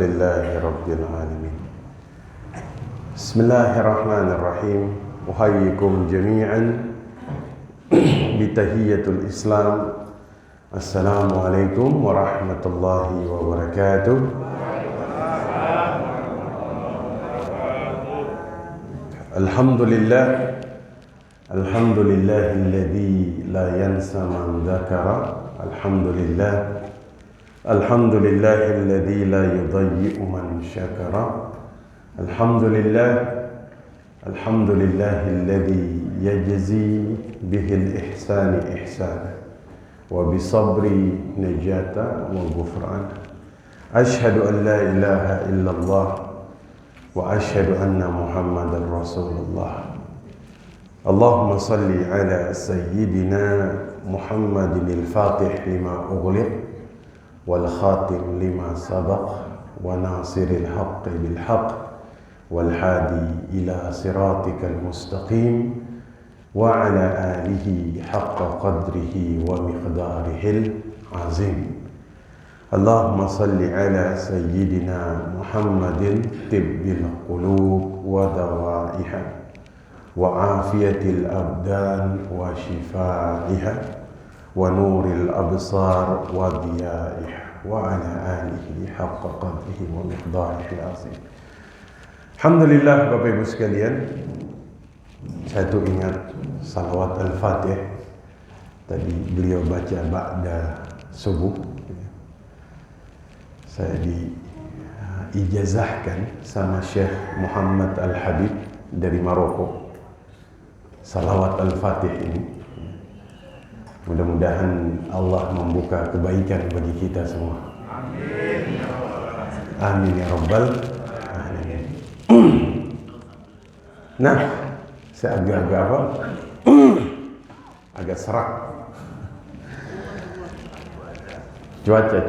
Lillahi Rabbil Alamin. Bismillahirrahmanirrahim. Uhayyikum jami'an bitahiyatul Islam. Assalamualaikum warahmatullahi wabarakatuh. Alhamdulillah. Alhamdulillahilladzi la yansa man dzakara. Alhamdulillah. Alhamdulillahilladzi la yudayyi'u man syakara. Alhamdulillah. Alhamdulillahilladzi yajzi bihil ihsani ihsana wa bisabri najata wa ghufrana. Ashhadu an la ilaha illallah wa ashhadu anna Muhammadar Rasulullah. Allahumma salli ala sayyidina Muhammadin al-Fatih lima ughliq wal khatim lima sabaq wa nasiril haqqi bil haqq wal hadi ila siratikal mustaqim wa ala alihi haqqa qadrihi wa miqdarihil azim. Allahumma salli ala sayyidina Muhammadin tibbil qulub wa dawaiha wa afiyatil abdan wa shifaiha wa nuril absar wa diyaiha wa ala alihi haqqa qadrihi wa miqdarihil azim. Alhamdulillah, Bapak Ibu sekalian, saya tuh ingat salawat al-fatih tadi beliau baca ba'da subuh. Saya diijazahkan sama Syekh Muhammad Al-Habib dari Maroko salawat al-fatih ini. Mudah-mudahan Allah membuka kebaikan bagi kita semua. Amin. Amin ya Rabbal Alamin. Nah, saya agak apa? Agak serak. Cuaca.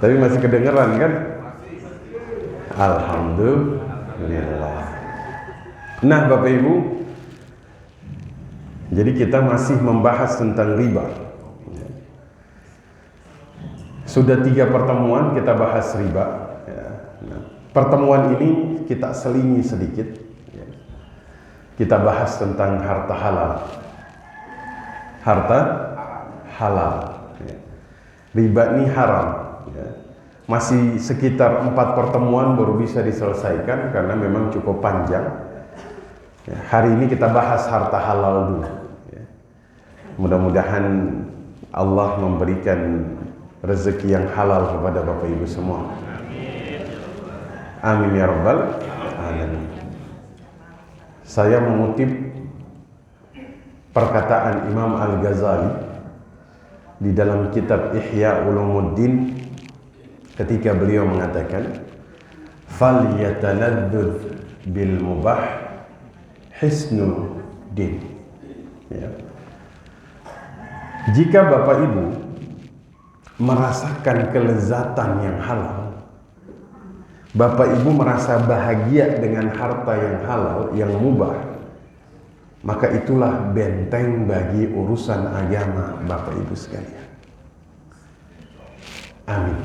Tapi masih kedengeran kan? Alhamdulillah. Nah, Bapak Ibu, jadi kita masih membahas tentang riba. Sudah 3 pertemuan kita bahas riba. Nah, pertemuan ini kita selingi sedikit. Kita bahas tentang harta halal. Harta halal. Riba ini haram. Masih sekitar 4 pertemuan baru bisa diselesaikan karena memang cukup panjang. Hari ini kita bahas harta halal dulu. Mudah-mudahan Allah memberikan rezeki yang halal kepada Bapak Ibu semua. Amin ya Rabbal Alamin. Saya mengutip perkataan Imam Al-Ghazali di dalam kitab Ihya Ulumuddin ketika beliau mengatakan, "Falyataladdudz bil mubah hisnul din." Ya. Jika Bapak Ibu merasakan kelezatan yang halal, Bapak Ibu merasa bahagia dengan harta yang halal, yang mubah, maka itulah benteng bagi urusan agama Bapak Ibu sekalian. Amin.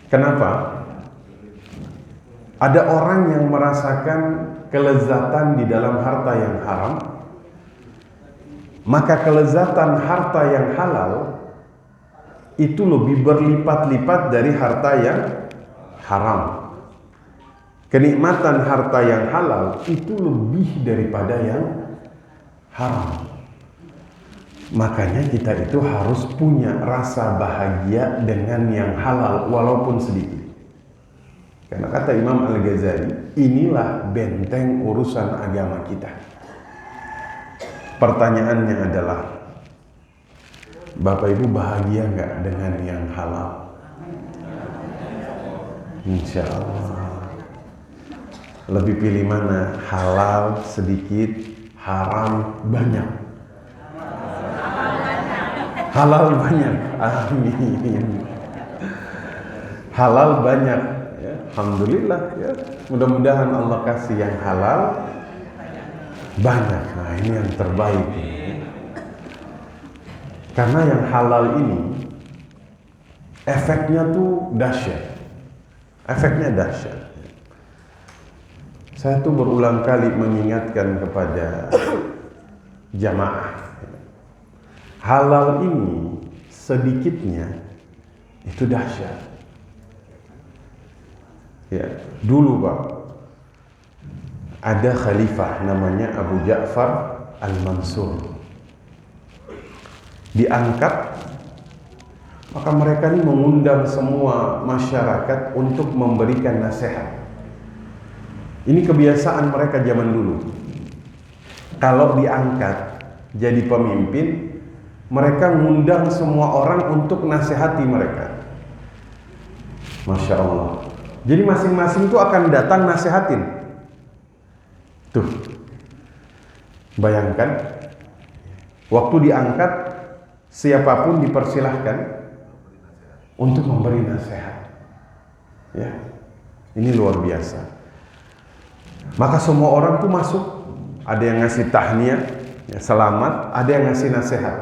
Kenapa? Ada orang yang merasakan kelezatan di dalam harta yang haram, maka kelezatan harta yang halal itu lebih berlipat-lipat dari harta yang haram. Kenikmatan harta yang halal itu lebih daripada yang haram. Makanya kita itu harus punya rasa bahagia dengan yang halal walaupun sedikit. Karena kata Imam Al-Ghazali, inilah benteng urusan agama kita. Pertanyaannya adalah, Bapak Ibu bahagia nggak dengan yang halal? Insya Allah. Lebih pilih mana? Halal sedikit, haram banyak. Halal banyak. Amin. Halal banyak. Ya, alhamdulillah. Ya. Mudah-mudahan Allah kasih yang halal banyak. Nah, ini yang terbaik. Karena yang halal ini efeknya tuh dahsyat. Efeknya dahsyat. Saya tuh berulang kali mengingatkan kepada jamaah, halal ini sedikitnya itu dahsyat. Ya, dulu Pak, ada khalifah namanya Abu Ja'far Al-Mansur. Diangkat, maka mereka ini mengundang semua masyarakat untuk memberikan nasihat. Ini kebiasaan mereka zaman dulu. Kalau diangkat jadi pemimpin, mereka ngundang semua orang untuk nasihati mereka. Masya Allah. Jadi masing-masing itu akan datang nasihatin. Tuh, bayangkan, waktu diangkat, siapapun dipersilahkan untuk memberi nasihat. Ya, ini luar biasa. Maka semua orang tuh masuk. Ada yang ngasih tahniah, ya, selamat. Ada yang ngasih nasihat.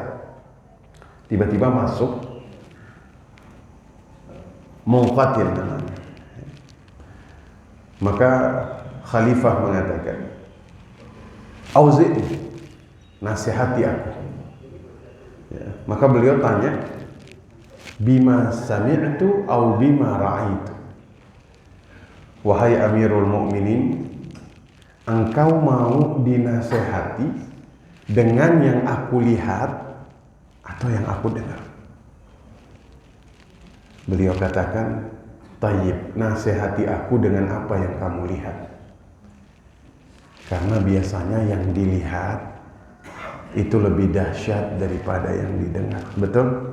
Tiba-tiba masuk Muqatil namanya. Maka khalifah mengatakan, Auzi'ni, nasihati aku. Ya, maka beliau tanya, bima sami'tu au bima ra'aitu. Wahai Amirul Mukminin, engkau mau dinasehati dengan yang aku lihat atau yang aku dengar? Beliau katakan, tayyib, nasihati aku dengan apa yang kamu lihat. Karena biasanya yang dilihat itu lebih dahsyat daripada yang didengar. Betul?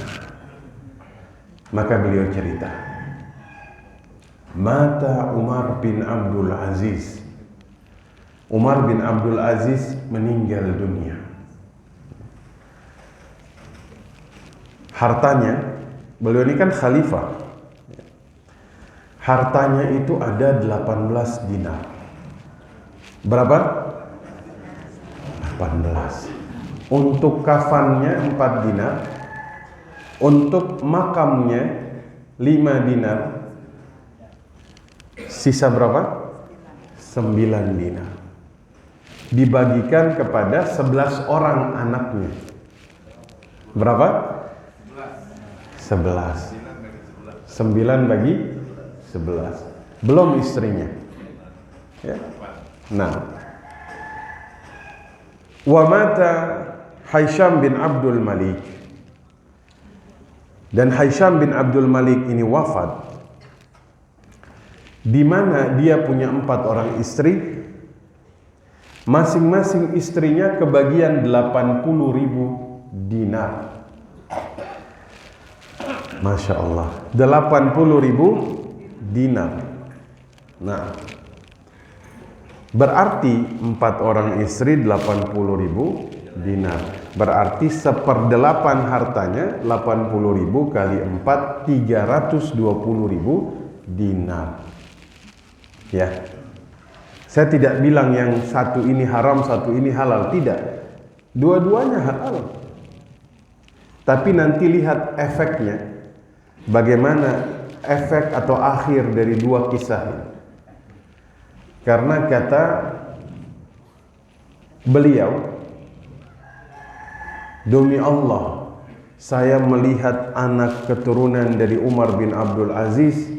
Nah, maka beliau cerita, mata Umar bin Abdul Aziz. Umar bin Abdul Aziz meninggal dunia. Hartanya, beliau ini kan khalifah. Hartanya itu ada 18 dinar. Berapa? 18. Untuk kafannya 4 dinar. Untuk makamnya 5 dinar. Sisa berapa? 9 dinar. Dibagikan kepada 11 orang anaknya. Berapa? 11. 9 bagi 11. Belum istrinya. Ya. Nah. Wa mata Hisham bin Abdul Malik. Dan Hisham bin Abdul Malik ini wafat di mana dia punya 4 orang istri. Masing-masing istrinya kebagian 80.000 dinar. Masya Allah, 80.000 dinar. Nah, berarti 4 orang istri 80.000 dinar. Berarti 1/8 hartanya 80.000 kali 4 320.000 dinar. Ya, saya tidak bilang yang satu ini haram, satu ini halal. Tidak, dua-duanya halal. Tapi nanti lihat efeknya. Bagaimana efek atau akhir dari dua kisah ini. Karena kata beliau, demi Allah, saya melihat anak keturunan dari Umar bin Abdul Aziz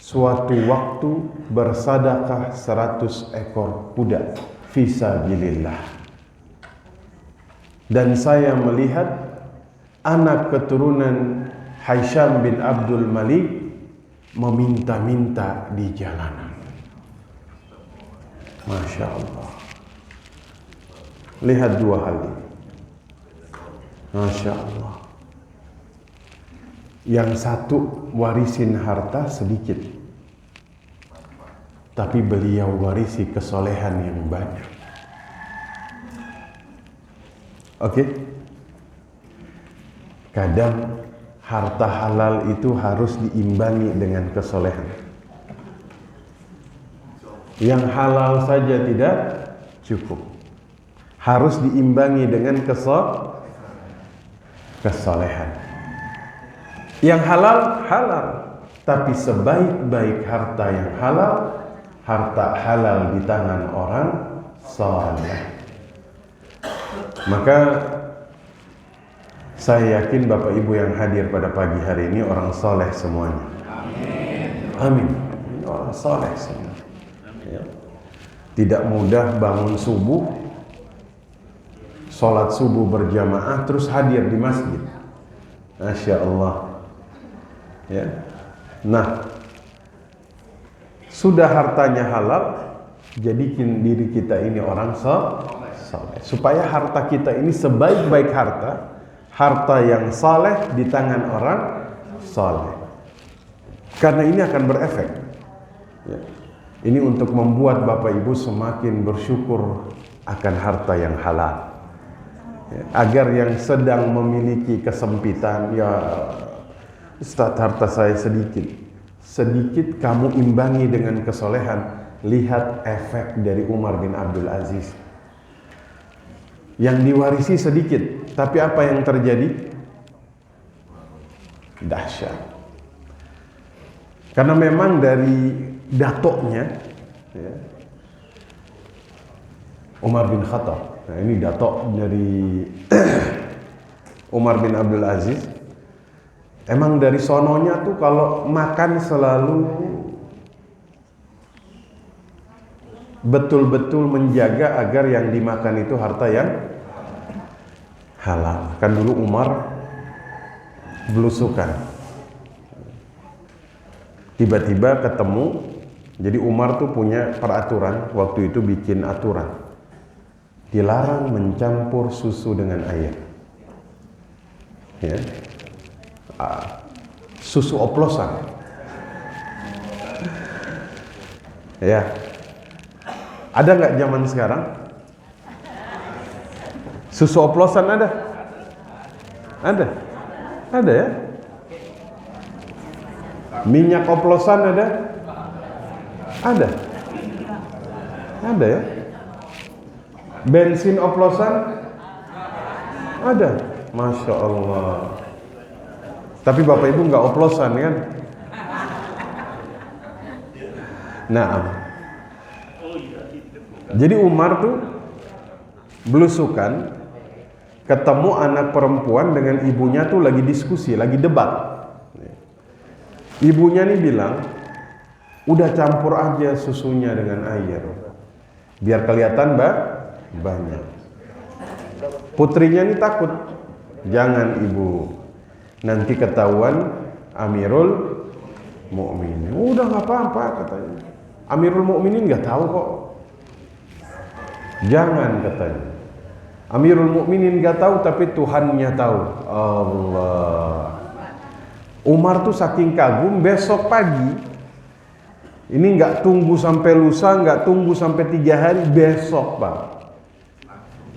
suatu waktu bersadaqah 100 ekor kuda fisabilillah. Dan saya melihat anak keturunan Hisham bin Abdul Malik meminta-minta di jalanan. Masya Allah. Lihat dua hal ini. Masya Allah. Yang satu warisin harta sedikit, tapi beliau warisi kesolehan yang banyak. Oke? Kadang harta halal itu harus diimbangi dengan kesolehan. Yang halal saja tidak cukup, harus diimbangi dengan kesolehan. Yang halal, halal. Tapi sebaik-baik harta yang halal, harta halal di tangan orang saleh. Maka saya yakin Bapak Ibu yang hadir pada pagi hari ini orang saleh semuanya. Amin. Ini orang saleh semua. Ya. Tidak mudah bangun subuh, sholat subuh berjamaah, terus hadir di masjid. Masya Allah. Ya. Nah, sudah hartanya halal, jadikan diri kita ini orang saleh. Supaya harta kita ini sebaik-baik harta, harta yang saleh di tangan orang saleh. Karena ini akan berefek. Ya. Ini untuk membuat Bapak Ibu semakin bersyukur akan harta yang halal. Ya. Agar yang sedang memiliki kesempitan, ya Ustaz, harta saya sedikit. Sedikit kamu imbangi dengan kesolehan. Lihat efek dari Umar bin Abdul Aziz. Yang diwarisi sedikit, tapi apa yang terjadi? Dahsyat. Karena memang dari datoknya, ya, Umar bin Khattab. Nah, ini datok dari Umar bin Abdul Aziz. Emang dari sononya tuh kalau makan selalu betul-betul menjaga agar yang dimakan itu harta yang halal. Kan dulu Umar belusukan, tiba-tiba ketemu. Jadi Umar tuh punya peraturan, waktu itu bikin aturan, dilarang mencampur susu dengan air. Ya. Susu oplosan. Ya. Ada nggak zaman sekarang? Susu oplosan ada? Ada? Ada ya? Minyak oplosan ada? Ada? Ada ya? Bensin oplosan? Ada? Masya Allah. Tapi Bapak Ibu nggak oplosan kan? Nah, jadi Umar tuh belusukan, ketemu anak perempuan dengan ibunya tuh lagi diskusi, lagi debat. Ibunya nih bilang, udah campur aja susunya dengan air, biar kelihatan banyak. Putrinya nih takut, jangan ibu, nanti ketahuan Amirul Mukminin. Udah nggak apa-apa katanya. Amirul Mukminin nggak tahu kok. Jangan katanya. Amirul Mukminin nggak tahu tapi Tuhannya tahu. Allah. Umar tuh saking kagum, besok pagi ini nggak tunggu sampai lusa, nggak tunggu sampai 3 hari, besok Pak.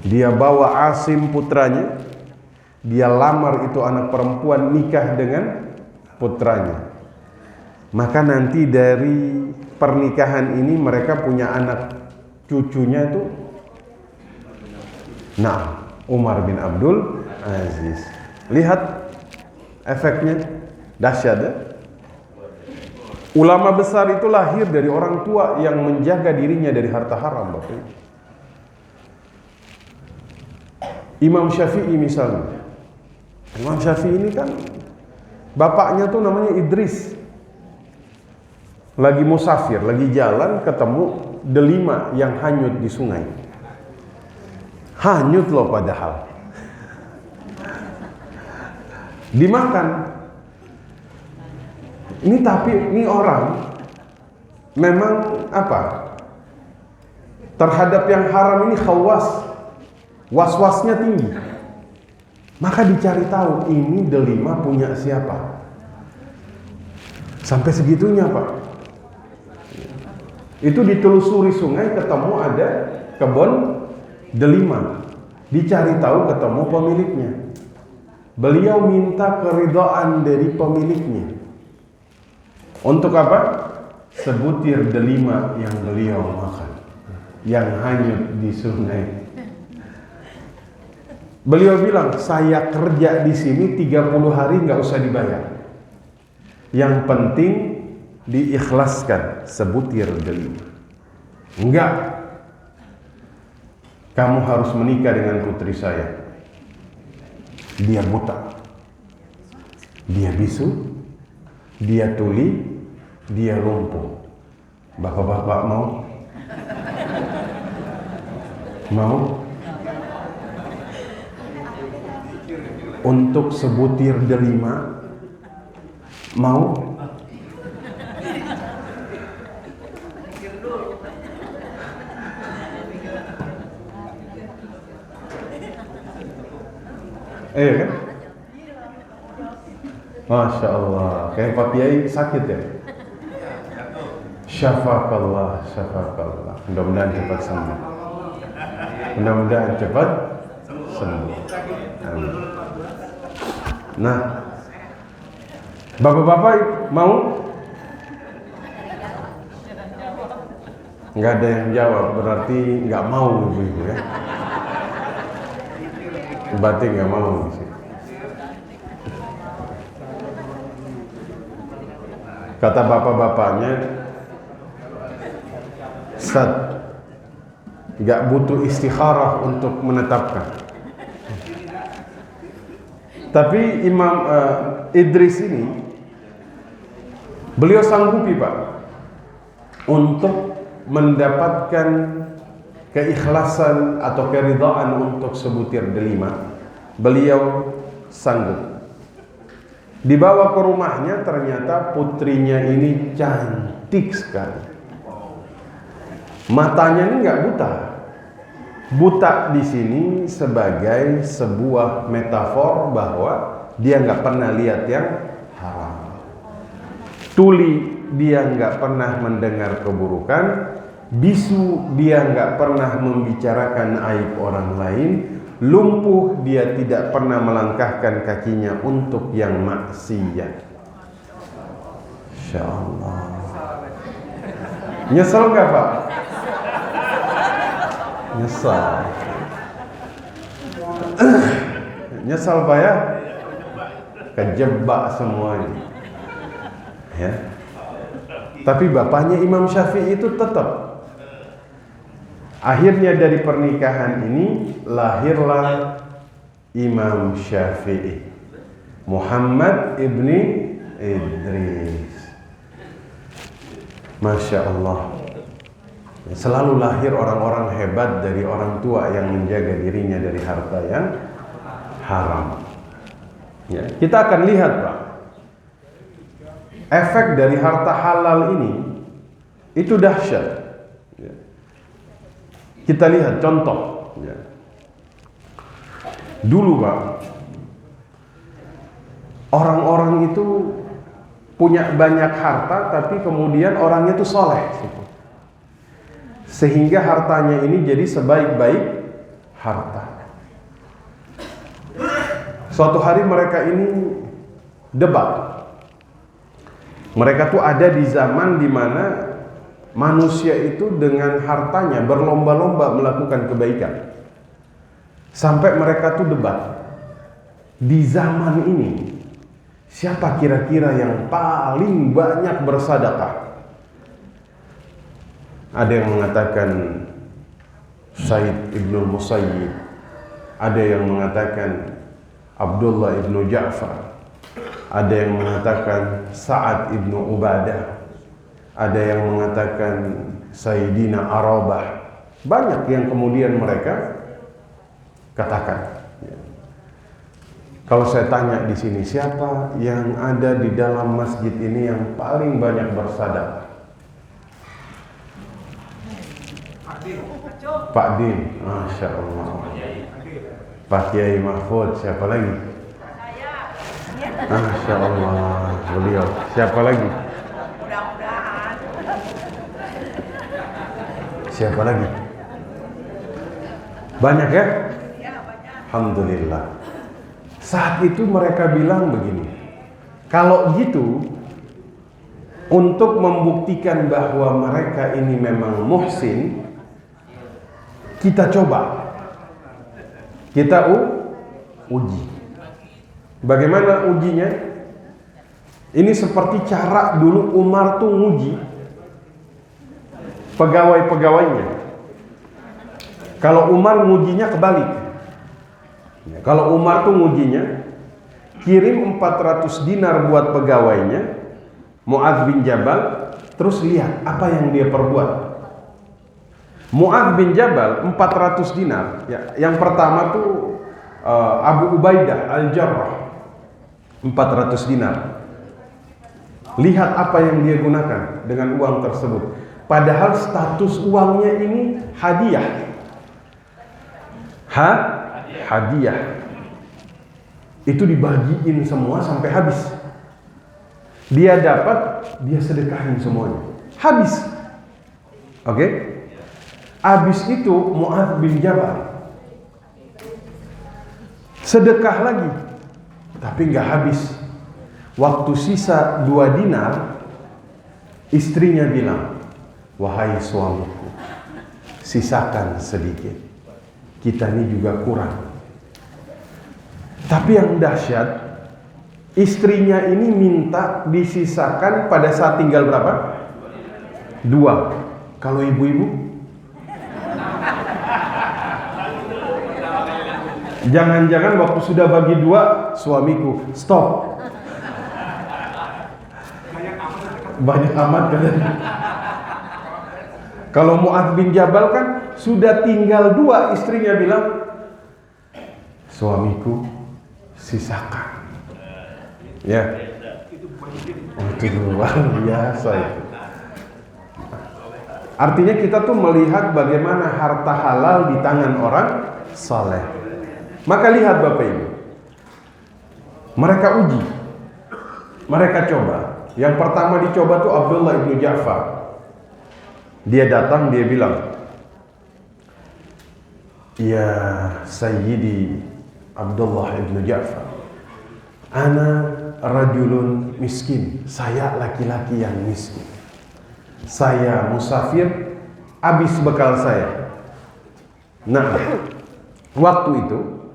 Dia bawa Asim putranya, dia lamar itu anak perempuan, nikah dengan putranya. Maka nanti dari pernikahan ini mereka punya anak cucunya itu. Nah, Umar bin Abdul Aziz. Lihat efeknya, dahsyat ya? Ulama besar itu lahir dari orang tua yang menjaga dirinya dari harta haram, Bapak. Imam Syafi'i misalnya. Imam Syafi'i ini kan bapaknya tuh namanya Idris. Lagi musafir, lagi jalan ketemu delima yang hanyut di sungai. Hanyut loh padahal. Dimakan. Ini tapi ini orang memang apa? Terhadap yang haram ini khawas. Was-wasnya tinggi. Maka dicari tahu ini delima punya siapa. Sampai segitunya Pak. Itu ditelusuri sungai ketemu ada kebun delima. Dicari tahu ketemu pemiliknya. Beliau minta keridhaan dari pemiliknya. Untuk apa? Sebutir delima yang beliau makan, yang hanyut di sungai. Beliau bilang, saya kerja di sini 30 hari nggak usah dibayar. Yang penting diikhlaskan sebutir delima. Enggak, kamu harus menikah dengan putri saya. Dia buta, dia bisu, dia tuli, dia lumpuh. Bapak-bapak mau? Mau? Untuk sebutir delima? Mau? Kan? Masya Allah. Kayak Pak Kiai sakit ya? Syafakallah, syafakallah. Mudah-mudahan cepat sembuh. Mudah-mudahan cepat sembuh. Amin. Nah, bapak-bapak mau? Nggak ada yang jawab, berarti nggak mau ibu-ibu ya. Berarti nggak mau di sini. Kata bapak-bapaknya, Ustaz, nggak butuh istikharah untuk menetapkan. Tapi Imam Idris ini, beliau sanggupi Pak untuk mendapatkan keikhlasan atau keridhaan untuk sebutir delima. Beliau sanggup. Dibawa ke rumahnya, ternyata putrinya ini cantik sekali. Matanya ini nggak buta. Buta di sini sebagai sebuah metafor bahwa dia nggak pernah lihat yang haram. Tuli, dia nggak pernah mendengar keburukan. Bisu, dia nggak pernah membicarakan aib orang lain. Lumpuh, dia tidak pernah melangkahkan kakinya untuk yang maksiat. Insya Allah. Nyesel nggak Pak? Nyesal. Nyesal Pak ya? Kejebak semuanya. Ya. Tapi bapaknya Imam Syafi'i itu tetap. Akhirnya dari pernikahan ini lahirlah Imam Syafi'i, Muhammad ibni Idris. Masya Allah. Selalu lahir orang-orang hebat dari orang tua yang menjaga dirinya dari harta yang haram. Ya, kita akan lihat Pak, efek dari harta halal ini itu dahsyat. Ya. Kita lihat contoh. Ya. Dulu Pak, orang-orang itu punya banyak harta, tapi kemudian orangnya itu soleh. Sehingga hartanya ini jadi sebaik-baik harta. Suatu hari mereka ini debat. Mereka tuh ada di zaman di mana manusia itu dengan hartanya berlomba-lomba melakukan kebaikan. Sampai mereka tuh debat. Di zaman ini, siapa kira-kira yang paling banyak bersedekah? Ada yang mengatakan Said ibnu Musayyib, ada yang mengatakan Abdullah ibnu Ja'far, ada yang mengatakan Sa'ad ibnu Ubadah, ada yang mengatakan Sayyidina Arabah. Banyak yang kemudian mereka katakan. Kalau saya tanya di sini, siapa yang ada di dalam masjid ini yang paling banyak bersedekah? Pak Din, Masya Allah. Pak Kiai Mahfud, siapa lagi? Masya Allah, beliau. Siapa lagi? Siapa lagi? Banyak ya? Alhamdulillah. Saat itu mereka bilang begini, kalau gitu, untuk membuktikan bahwa mereka ini memang muhsin, kita coba, kita uji. Bagaimana ujinya? Ini seperti cara dulu Umar tuh nguji pegawai-pegawainya. Kalau Umar ngujinya kebalik. Kalau Umar tuh ngujinya kirim 400 dinar buat pegawainya Mu'adz bin Jabal, terus lihat apa yang dia perbuat. Mu'adz bin Jabal 400 dinar. Ya, yang pertama tuh Abu Ubaidah Al-Jarrah 400 dinar. Lihat apa yang dia gunakan dengan uang tersebut. Padahal status uangnya ini hadiah. Hadiah. Itu dibagiin semua sampai habis. Dia dapat, dia sedekahin semuanya. Habis. Oke? Habis itu Mu'adz bin Jabal sedekah lagi, tapi nggak habis. Waktu sisa 2 dinar, istrinya bilang, wahai suamiku, sisakan sedikit, kita ini juga kurang. Tapi yang dahsyat, istrinya ini minta disisakan pada saat tinggal berapa? 2. Kalau ibu-ibu, jangan-jangan waktu sudah bagi 2, suamiku stop. Banyak amat kan. Kalau Mu'adz bin Jabal kan sudah tinggal 2, istrinya bilang, suamiku sisakan. Ya, itu luar biasa itu. Artinya kita tuh melihat bagaimana harta halal di tangan orang saleh. Maka lihat Bapak Ibu, mereka uji, mereka coba. Yang pertama dicoba tuh Abdullah ibnu Ja'far. Dia datang, dia bilang, ya Sayyidi Abdullah ibnu Ja'far, ana rajulun miskin. Saya laki-laki yang miskin. Saya musafir, habis bekal saya. Nah, waktu itu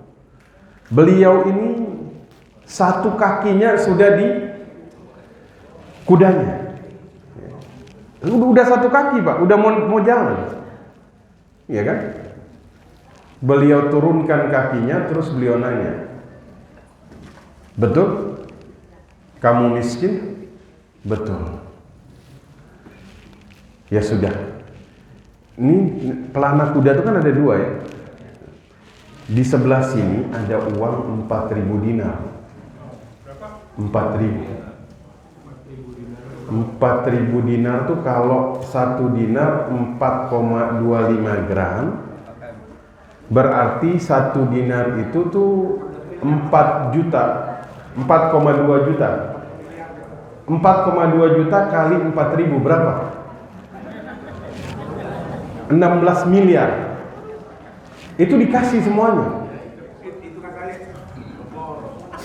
beliau ini satu kakinya sudah di kudanya. Udah satu kaki Pak, udah mau jalan. Iya kan? Beliau turunkan kakinya, terus beliau nanya, betul? Kamu miskin? Betul. Ya sudah. Ini pelana kuda itu kan ada 2 ya. Di sebelah sini ada uang 4.000 dinar. 4.000 dinar tuh kalau 1 dinar 4,25 gram, berarti 1 dinar itu tuh 4 juta, 4,2 juta. 4,2 juta kali 4.000 berapa? 16 miliar. Itu dikasih semuanya.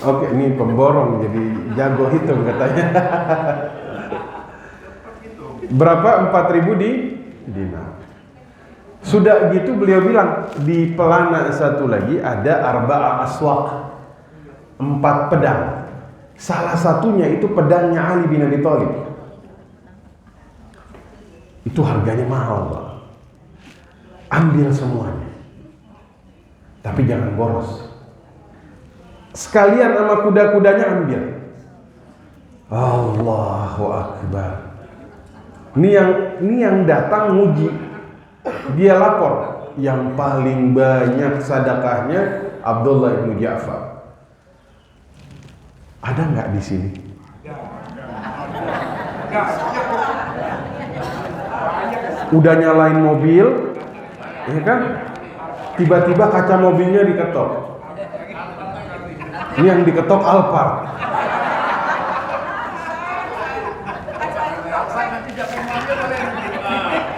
Oke, ini pemborong jadi jago hitung katanya. Berapa? 4.000 dinar. Sudah gitu beliau bilang, di pelana satu lagi ada arba'a aswaq, 4 pedang. Salah satunya itu pedangnya Ali bin Abi Thalib. Itu harganya mahal, Pak. Ambil semuanya. Tapi jangan boros. Sekalian sama kuda-kudanya ambil. Allahu Akbar. Ini yang datang nguji. Dia lapor, yang paling banyak sedekahnya Abdullah ibnu Ja'far. Ada nggak di sini? Udah nyalain mobil, ya kan? Tiba-tiba kaca mobilnya diketok. Ini yang diketok Alphard.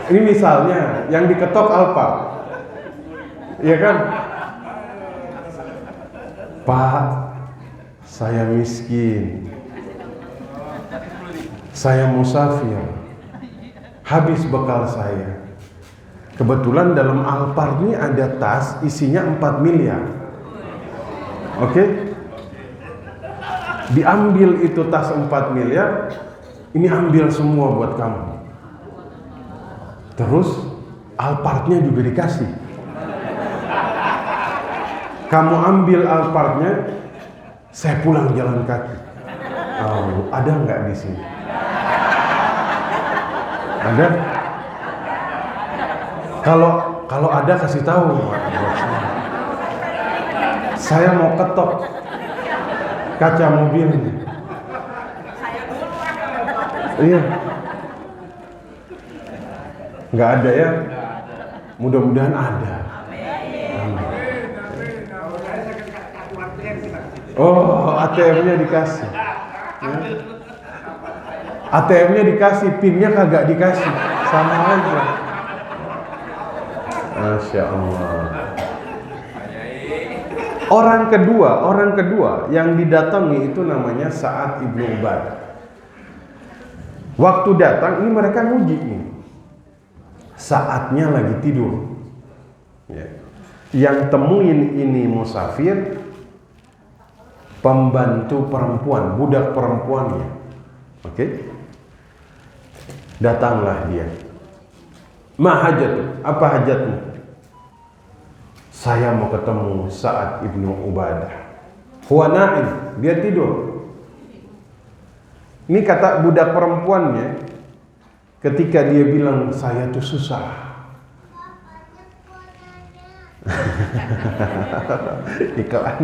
Ini misalnya yang diketok Alphard, ya kan? Pak, saya miskin, saya musafir, habis bekal saya. Kebetulan dalam Alphard ini ada tas isinya 4 miliar. Oke? Diambil itu tas 4 miliar, ini ambil semua buat kamu. Terus Alphardnya juga dikasih. Kamu ambil Alphardnya, saya pulang jalan kaki. Oh, ada nggak di sini? Ada? Kalau ada kasih tahu. Saya mau ketok kaca mobil. Iya. Nggak ada ya? Mudah-mudahan ada. Oh, ATM-nya dikasih. Ya. ATM-nya dikasih, PIN-nya kagak dikasih. Sama aja. Masya Allah. Orang kedua yang didatangi itu namanya Sa'ad ibnu Ubadah. Waktu datang, ini mereka nguji nih. Saatnya lagi tidur. Ya. Yang temuin ini musafir, pembantu perempuan, budak perempuannya. Oke? Datanglah dia. Ma hajatu? Apa hajatmu? Saya mau ketemu Sa'ad ibnu Ubadah. Huwa na'im, dia tidur. Ini kata budak perempuannya, ketika dia bilang saya tuh susah. Iklan.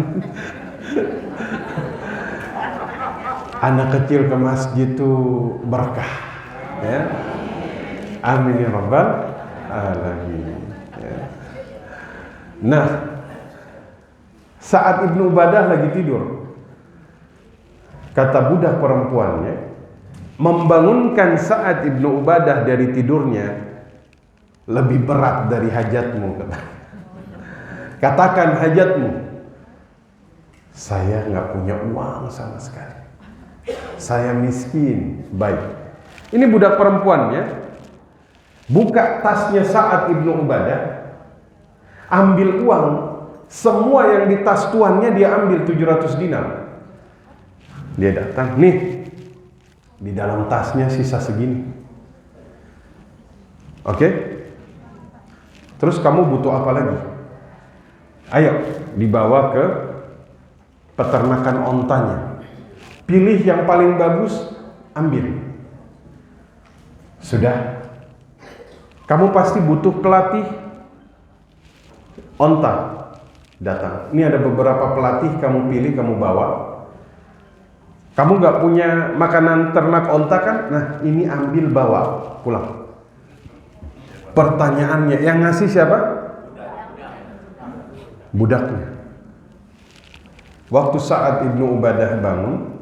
Anak kecil ke masjid tuh berkah. Ya. Amin ya rabbal alamin. Ya. Nah, saat Ibnu Ubadah lagi tidur, kata budak perempuannya, membangunkan Sa'ad ibnu Ubadah dari tidurnya lebih berat dari hajatmu. Katakan hajatmu. Saya nggak punya uang sama sekali. Saya miskin. Baik. Ini budak perempuannya buka tasnya Sa'ad ibnu Ubadah, ambil uang, semua yang di tas tuannya dia ambil 700 dinar. Dia datang, nih, di dalam tasnya sisa segini. Oke? Terus kamu butuh apa lagi? Ayo, dibawa ke peternakan ontanya. Pilih yang paling bagus, ambil. Sudah. Kamu pasti butuh pelatih onta. Datang. Ini ada beberapa pelatih, kamu pilih, kamu bawa. Kamu gak punya makanan ternak onta kan? Nah, ini ambil bawa pulang. Pertanyaannya, yang ngasih siapa? Budaknya. Waktu Sa'ad ibnu Ubadah bangun,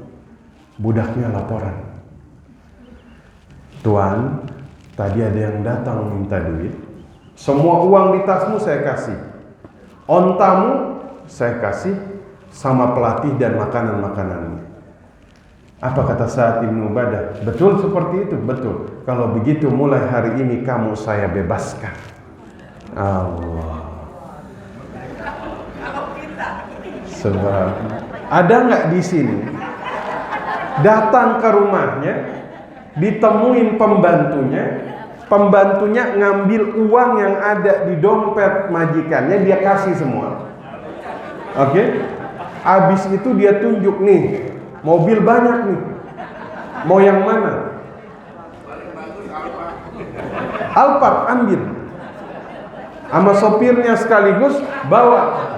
budaknya laporan. Tuan, tadi ada yang datang minta duit. Semua uang di tasmu saya kasih. Ontamu saya kasih sama pelatih dan makanan-makanannya. Apa kata Sa'ad ibnu Ubadah? Betul seperti itu? Betul. Kalau begitu mulai hari ini kamu saya bebaskan. Allah. Sebab ada nggak di sini datang ke rumahnya, ditemuin pembantunya ngambil uang yang ada di dompet majikannya, dia kasih semua. Oke? Habis itu dia tunjuk, nih, mobil banyak nih. Mau yang mana? Alphard, ambil. Sama sopirnya sekaligus bawa.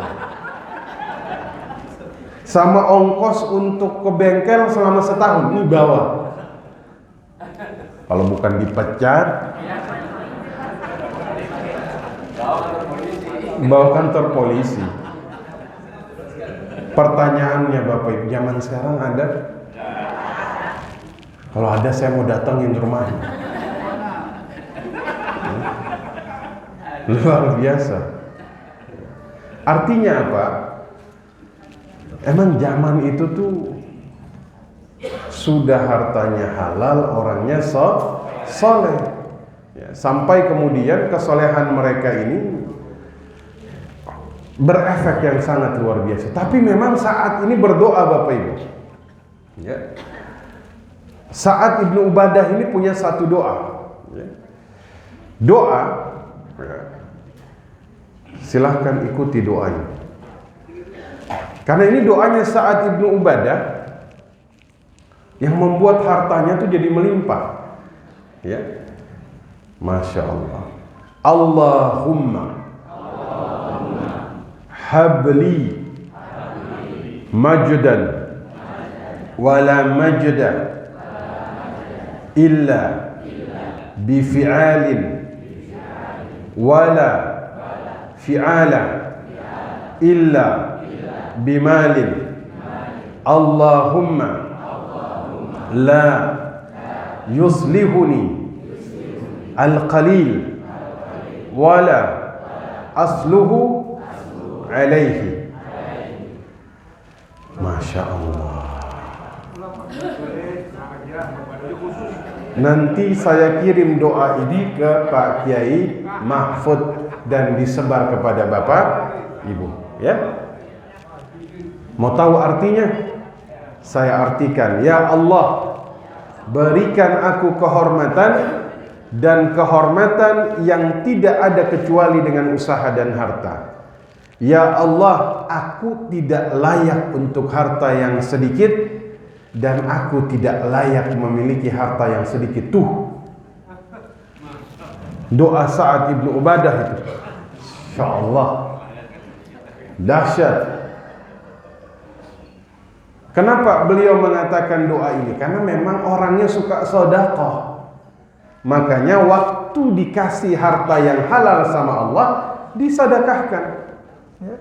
Sama ongkos untuk ke bengkel selama setahun, ini bawa. Kalau bukan dipecat, bawa kantor polisi. Pertanyaannya Bapak Ibu, zaman sekarang ada? Kalau ada saya mau datangin rumahnya. Luar biasa. Artinya apa? Emang zaman itu tuh sudah hartanya halal, orangnya soleh. Ya, sampai kemudian kesolehan mereka ini berefek yang sangat luar biasa. Tapi memang saat ini berdoa Bapak Ibu. Ya. Sa'ad ibnu Ubadah ini punya satu doa. Ya. Doa, ya. Silahkan ikuti doanya. Karena ini doanya Sa'ad ibnu Ubadah yang membuat hartanya itu jadi melimpah. Ya. Masya Allah. Allahumma habli majdan wala majda illa bifi'alin wala fi'ala illa bimalin. Allahumma la yuslihuni al-qalil wala asluhu alaihi. Masya Allah. Nanti saya kirim doa ini ke Pak Kiai Mahfud dan disebar kepada Bapak Ibu, ya. Mau tahu artinya? Saya artikan, ya Allah, berikan aku kehormatan dan kehormatan yang tidak ada kecuali dengan usaha dan harta. Ya Allah, aku tidak layak untuk harta yang sedikit dan aku tidak layak memiliki harta yang sedikit. Tuh doa Sa'ad ibnu Ubadah itu. Insya Allah dahsyat. Kenapa beliau mengatakan doa ini? Karena memang orangnya suka sedekah. Makanya waktu dikasih harta yang halal sama Allah, disedekahkan. Ya.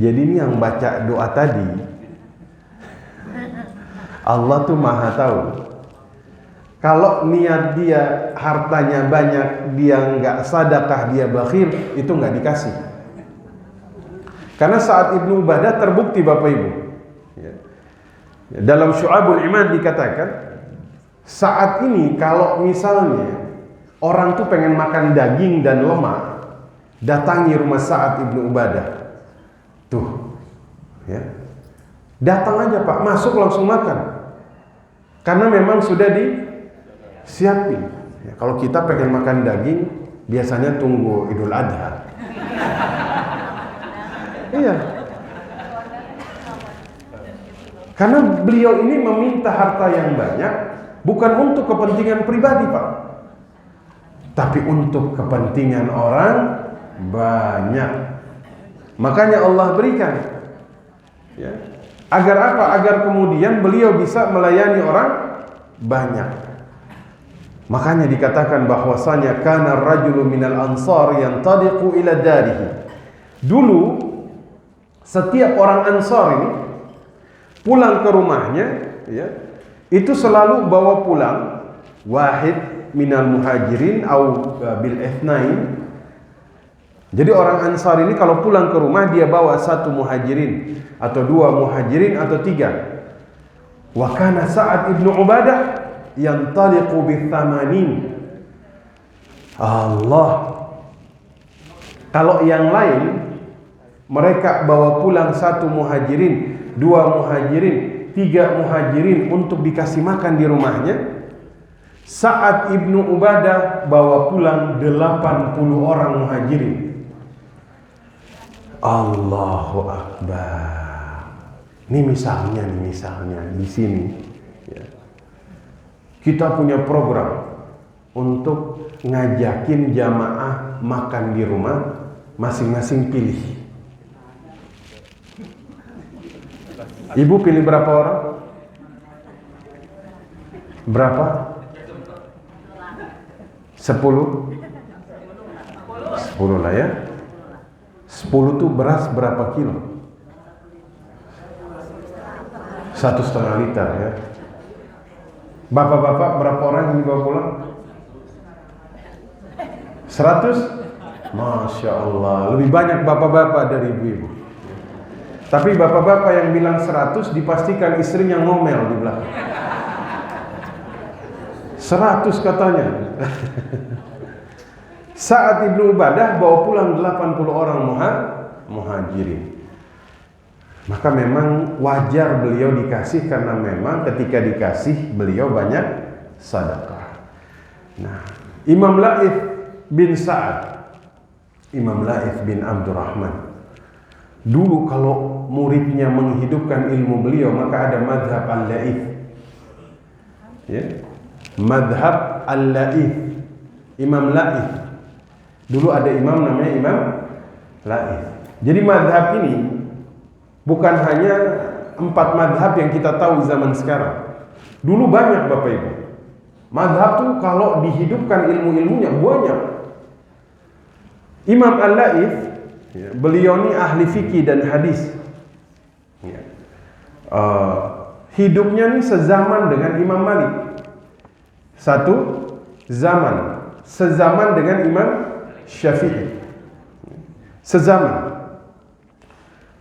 Jadi ini yang baca doa tadi, Allah tuh maha tahu. Kalau niat dia hartanya banyak, dia nggak sedekah, dia bakhil, itu nggak dikasih. Karena Sa'ad ibnu Ubadah terbukti Bapak Ibu. Ya. Dalam Syu'abul Iman dikatakan, saat ini kalau misalnya orang tuh pengen makan daging dan lemak, datangi rumah Sa'ad ibnu Ubadah. Tuh, ya. Datang aja Pak, masuk langsung makan. Karena memang sudah disiapin. Ya, kalau kita pengen makan daging, biasanya tunggu Idul Adha. Iya. Karena beliau ini meminta harta yang banyak bukan untuk kepentingan pribadi Pak, tapi untuk kepentingan orang banyak. Makanya Allah berikan, ya. Agar apa? Agar kemudian beliau bisa melayani orang banyak. Makanya dikatakan bahwasanya kana rajulu minal ansar yantadiqu ila darihi. Dulu setiap orang Ansar ini pulang ke rumahnya, ya, itu selalu bawa pulang wahid minal muhajirin au bil ithnain. Jadi orang Ansar ini kalau pulang ke rumah dia bawa satu muhajirin atau dua muhajirin atau tiga. Wa kana Sa'ad ibnu Ubadah yantaliqu bi-thamanin. Allah. Kalau yang lain mereka bawa pulang satu muhajirin, dua muhajirin, tiga muhajirin untuk dikasih makan di rumahnya. Sa'ad ibnu Ubadah bawa pulang 80 orang muhajirin. Allahu Akbar. Ini misalnya di sini, ya. Kita punya program untuk ngajakin jamaah makan di rumah, masing-masing pilih. Ibu pilih berapa orang? Berapa? 10? 10 lah ya. 10 tuh beras berapa kilo? 1,5 liter ya. Bapak-bapak berapa orang yang dibawa pulang? 100? Masya Allah, lebih banyak bapak-bapak dari ibu-ibu. Tapi bapak-bapak yang bilang 100 dipastikan istrinya ngomel di belakang. 100 katanya. Sa'ad ibnu Ubadah bawa pulang 80 orang muhajirin. Maka memang wajar beliau dikasih, karena memang ketika dikasih beliau banyak sedekah. Nah, Imam Laith bin Sa'ad, Imam Laith bin Abdurrahman, dulu kalau muridnya menghidupkan ilmu beliau, maka ada madhab al-Laith, ya, madhab al-Laith, Imam Laith. Dulu ada imam namanya Imam Laith. Jadi madhab ini bukan hanya 4 madhab yang kita tahu zaman sekarang. Dulu banyak Bapak Ibu. Madhab tuh kalau dihidupkan ilmu-ilmunya banyak. Imam Al-Laith, ya, beliau ini ahli fikih dan hadis. Ya. Hidupnya ini sezaman dengan Imam Malik. Satu zaman, sezaman dengan Imam Syafi'i. Sezaman.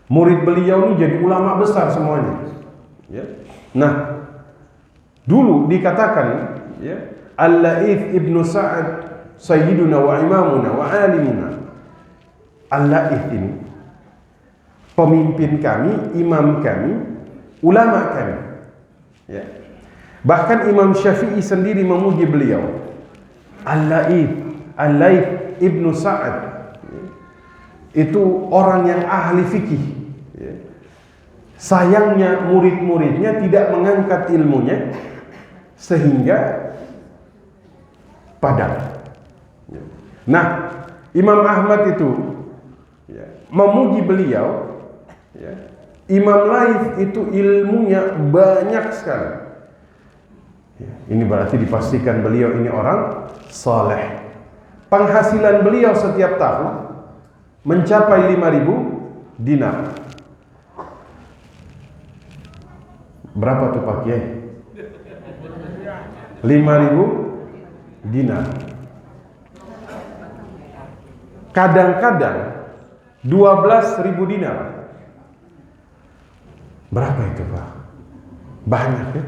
Murid beliau ini jadi ulama besar semuanya. Ya. Nah, dulu dikatakan, ya, Al-Laith ibnu Sa'ad sayyiduna wa imamuna wa alimuna. Al-Laith ini pemimpin kami, imam kami, ulama kami. Ya. Bahkan Imam Syafi'i sendiri memuji beliau. Al-Laith ibnu Sa'ad itu orang yang ahli fikih. Sayangnya murid-muridnya tidak mengangkat ilmunya sehingga padam. Nah, Imam Ahmad itu memuji beliau. Imam Laith itu ilmunya banyak sekali. Ini berarti dipastikan beliau ini orang saleh. Penghasilan beliau setiap tahun mencapai 5.000 dinar. Berapa tuh Pak Kiai? 5.000 dinar. Kadang-kadang 12.000 dinar. Berapa itu Pak? Banyak ya?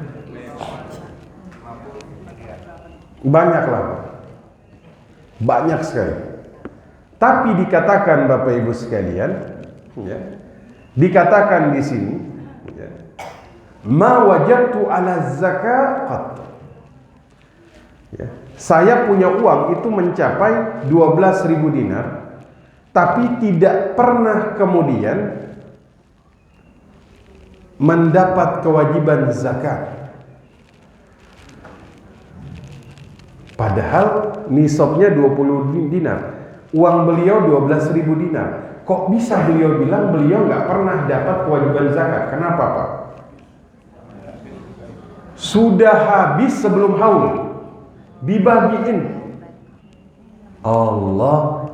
Banyak lah. Banyak sekali. Tapi dikatakan Bapak Ibu sekalian, ya, dikatakan di sini, ya, ma wajadtu ala zakat. Ya, saya punya uang itu mencapai 12.000 dinar, tapi tidak pernah kemudian mendapat kewajiban zakat. Padahal nisabnya 20 dinar. Uang beliau 12.000 dinar. Kok bisa beliau bilang beliau nggak pernah dapat kewajiban zakat? Kenapa Pak? Sudah habis sebelum haul, dibagiin. Allah,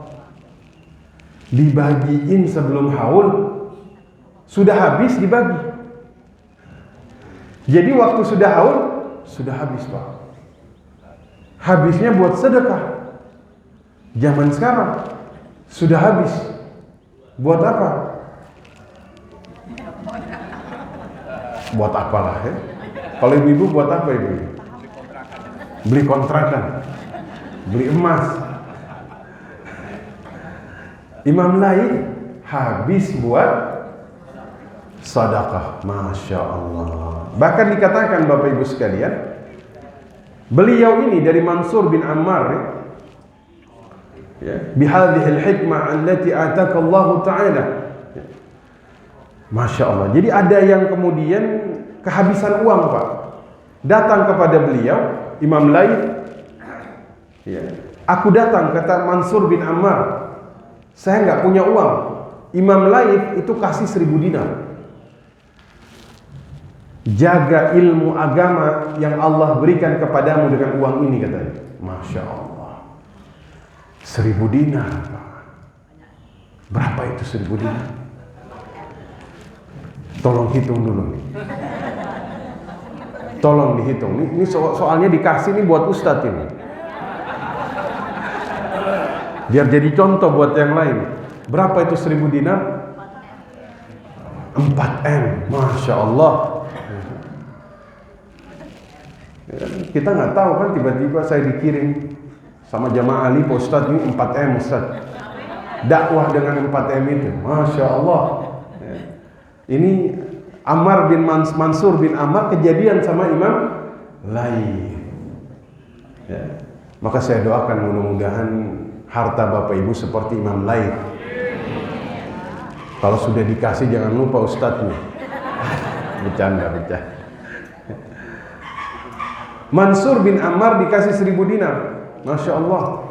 dibagiin sebelum haul, sudah habis dibagi. Jadi waktu sudah haul, sudah habis Pak. Habisnya buat sedekah. Zaman sekarang sudah habis. Buat apa? Buat apalah ya? Kalau ibu-ibu buat apa ibu? Beli kontrakan, beli emas. Imam Laith habis buat sedekah. Masya Allah. Bahkan dikatakan Bapak Ibu sekalian, beliau ini dari Mansur bin Ammar, ya, bihadhil hikmah allati ataka Allah Ta'ala. Masya Allah. Jadi ada yang kemudian kehabisan uang Pak, datang kepada beliau Imam Laith, ya, aku datang, kata Mansur bin Ammar, saya nggak punya uang. Imam Laith itu kasih 1.000 dinar. Jaga ilmu agama yang Allah berikan kepadamu dengan uang ini, katanya. Masya Allah. 1.000 dinar. Berapa itu 1.000 dinar? Tolong hitung dulu nih. Tolong dihitung. Ini soalnya dikasih nih buat Ustadz ini. Biar jadi contoh buat yang lain. Berapa itu 1.000 dinar? 4M. Masya Allah. Kita nggak tahu kan, tiba-tiba saya dikirim sama jamaah Ali, Pak Ustadz, ini 4M Ustadz. Dakwah dengan 4M itu. Masya Allah. Ini Mansur bin Ammar kejadian sama Imam Laith. Ya. Maka saya doakan mudah-mudahan harta Bapak Ibu seperti Imam Laith. Kalau sudah dikasih jangan lupa ustadznya. Bercanda. Mansur bin Ammar dikasih 1000 dinar. Masya Allah.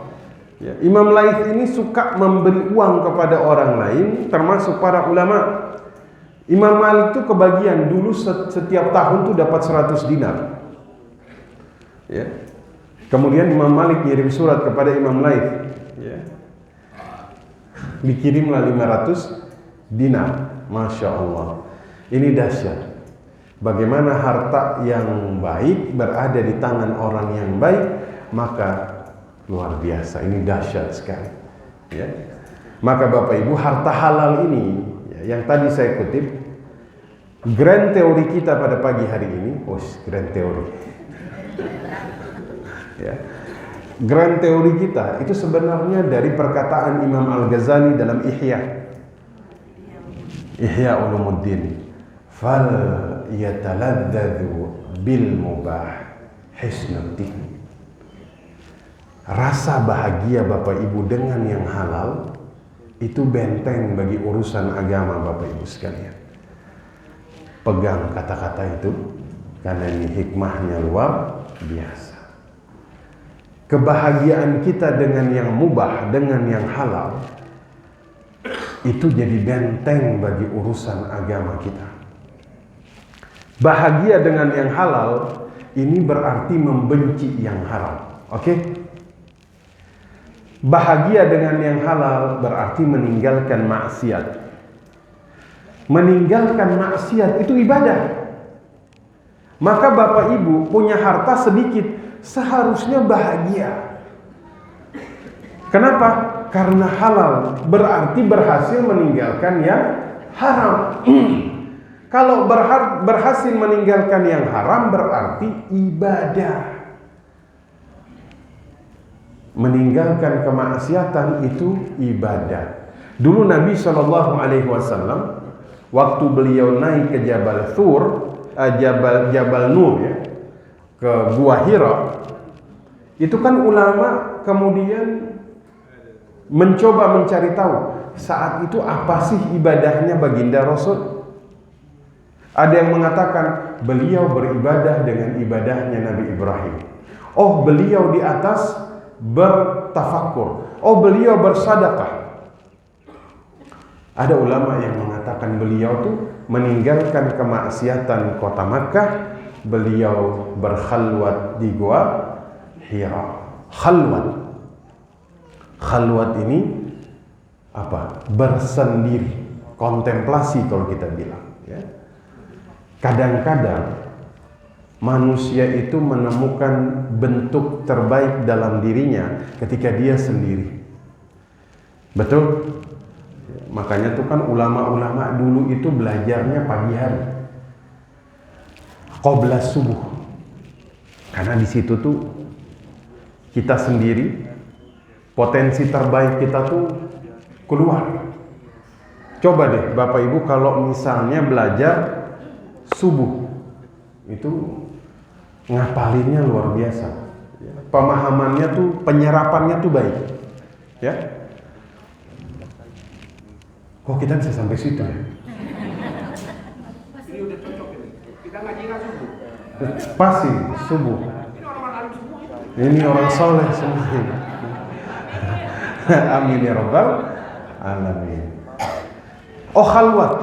Ya, Imam Laith ini suka memberi uang kepada orang lain, termasuk para ulama. Imam Malik itu kebagian dulu setiap tahun tuh dapat 100 dinar. Ya. Kemudian Imam Malik kirim surat kepada Imam Laith. Ya. Dikirimlah 500 dinar. Masya Allah. Ini dahsyat. Bagaimana harta yang baik berada di tangan orang yang baik, maka luar biasa. Ini dahsyat sekali. Ya. Maka Bapak Ibu, harta halal ini, ya, yang tadi saya kutip, grand teori kita pada pagi hari ini, grand teori. Ya. Grand teori kita itu sebenarnya dari perkataan Imam Al-Ghazali dalam Ihya Ulumuddin. Fal yataladzadzu bil mubah hisnuddin. Rasa bahagia Bapak Ibu dengan yang halal itu benteng bagi urusan agama Bapak Ibu sekalian. Pegang kata-kata itu karena ini hikmahnya luar biasa. Kebahagiaan kita dengan yang mubah, dengan yang halal, itu jadi benteng bagi urusan agama kita. Bahagia dengan yang halal ini berarti membenci yang haram. Oke? Bahagia dengan yang halal berarti meninggalkan maksiat. Meninggalkan maksiat itu ibadah. Maka Bapak Ibu punya harta sedikit, seharusnya bahagia. Kenapa? Karena halal berarti berhasil meninggalkan yang haram. Kalau berhasil meninggalkan yang haram berarti ibadah. Meninggalkan kemaksiatan itu ibadah. Dulu Nabi SAW waktu beliau naik ke Jabal Thur, Jabal Nur ya, ke Gua Hira, itu kan ulama kemudian mencoba mencari tahu saat itu apa sih ibadahnya baginda Rasul. Ada yang mengatakan beliau beribadah dengan ibadahnya Nabi Ibrahim. Oh, beliau di atas bertafakkur. Oh, beliau bersadaqah. Ada ulama yang mengatakan beliau tuh meninggalkan kemaksiatan kota Makkah, beliau berkhalwat di Gua Hira. Khalwat ini apa? Bersendiri, kontemplasi kalau kita bilang. Ya. Kadang-kadang manusia itu menemukan bentuk terbaik dalam dirinya ketika dia sendiri. Betul? Makanya tuh kan ulama-ulama dulu itu belajarnya pagi hari, qabla subuh. Karena di situ tuh kita sendiri, potensi terbaik kita tuh keluar. Coba deh Bapak Ibu kalau misalnya belajar subuh, itu ngapalinnya luar biasa. Pemahamannya tuh, penyerapannya tuh baik. Ya. Kok kita bisa sampai situ ya? Ini udah cocok ini. Kita ngaji nggak subuh? Pasti subuh. Ini orang alim semua. Ini orang soleh semua. Amin ya rabbal alamin. Oh, khalwat.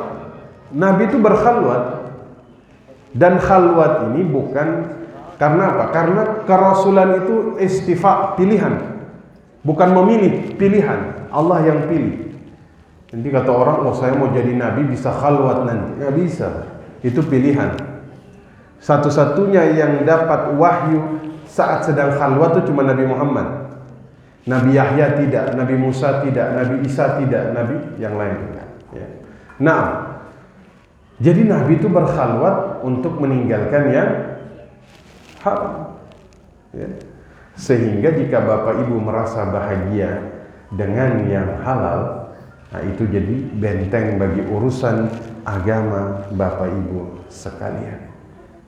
Nabi itu berkhalwat. Dan khalwat ini bukan karena apa? Karena kerasulan itu istifa, pilihan. Bukan memilih, pilihan. Allah yang pilih. Nanti kata orang, oh saya mau jadi nabi bisa khalwat nanti. Nggak bisa. Itu pilihan. Satu-satunya yang dapat wahyu saat sedang khalwat itu cuma Nabi Muhammad. Nabi Yahya tidak, Nabi Musa tidak, Nabi Isa tidak, Nabi yang lain tidak. Ya. Nah, jadi Nabi itu berkhalwat untuk meninggalkan yang haram. Ya. Sehingga jika Bapak Ibu merasa bahagia dengan yang halal, Nah, itu jadi benteng bagi urusan agama Bapak Ibu sekalian.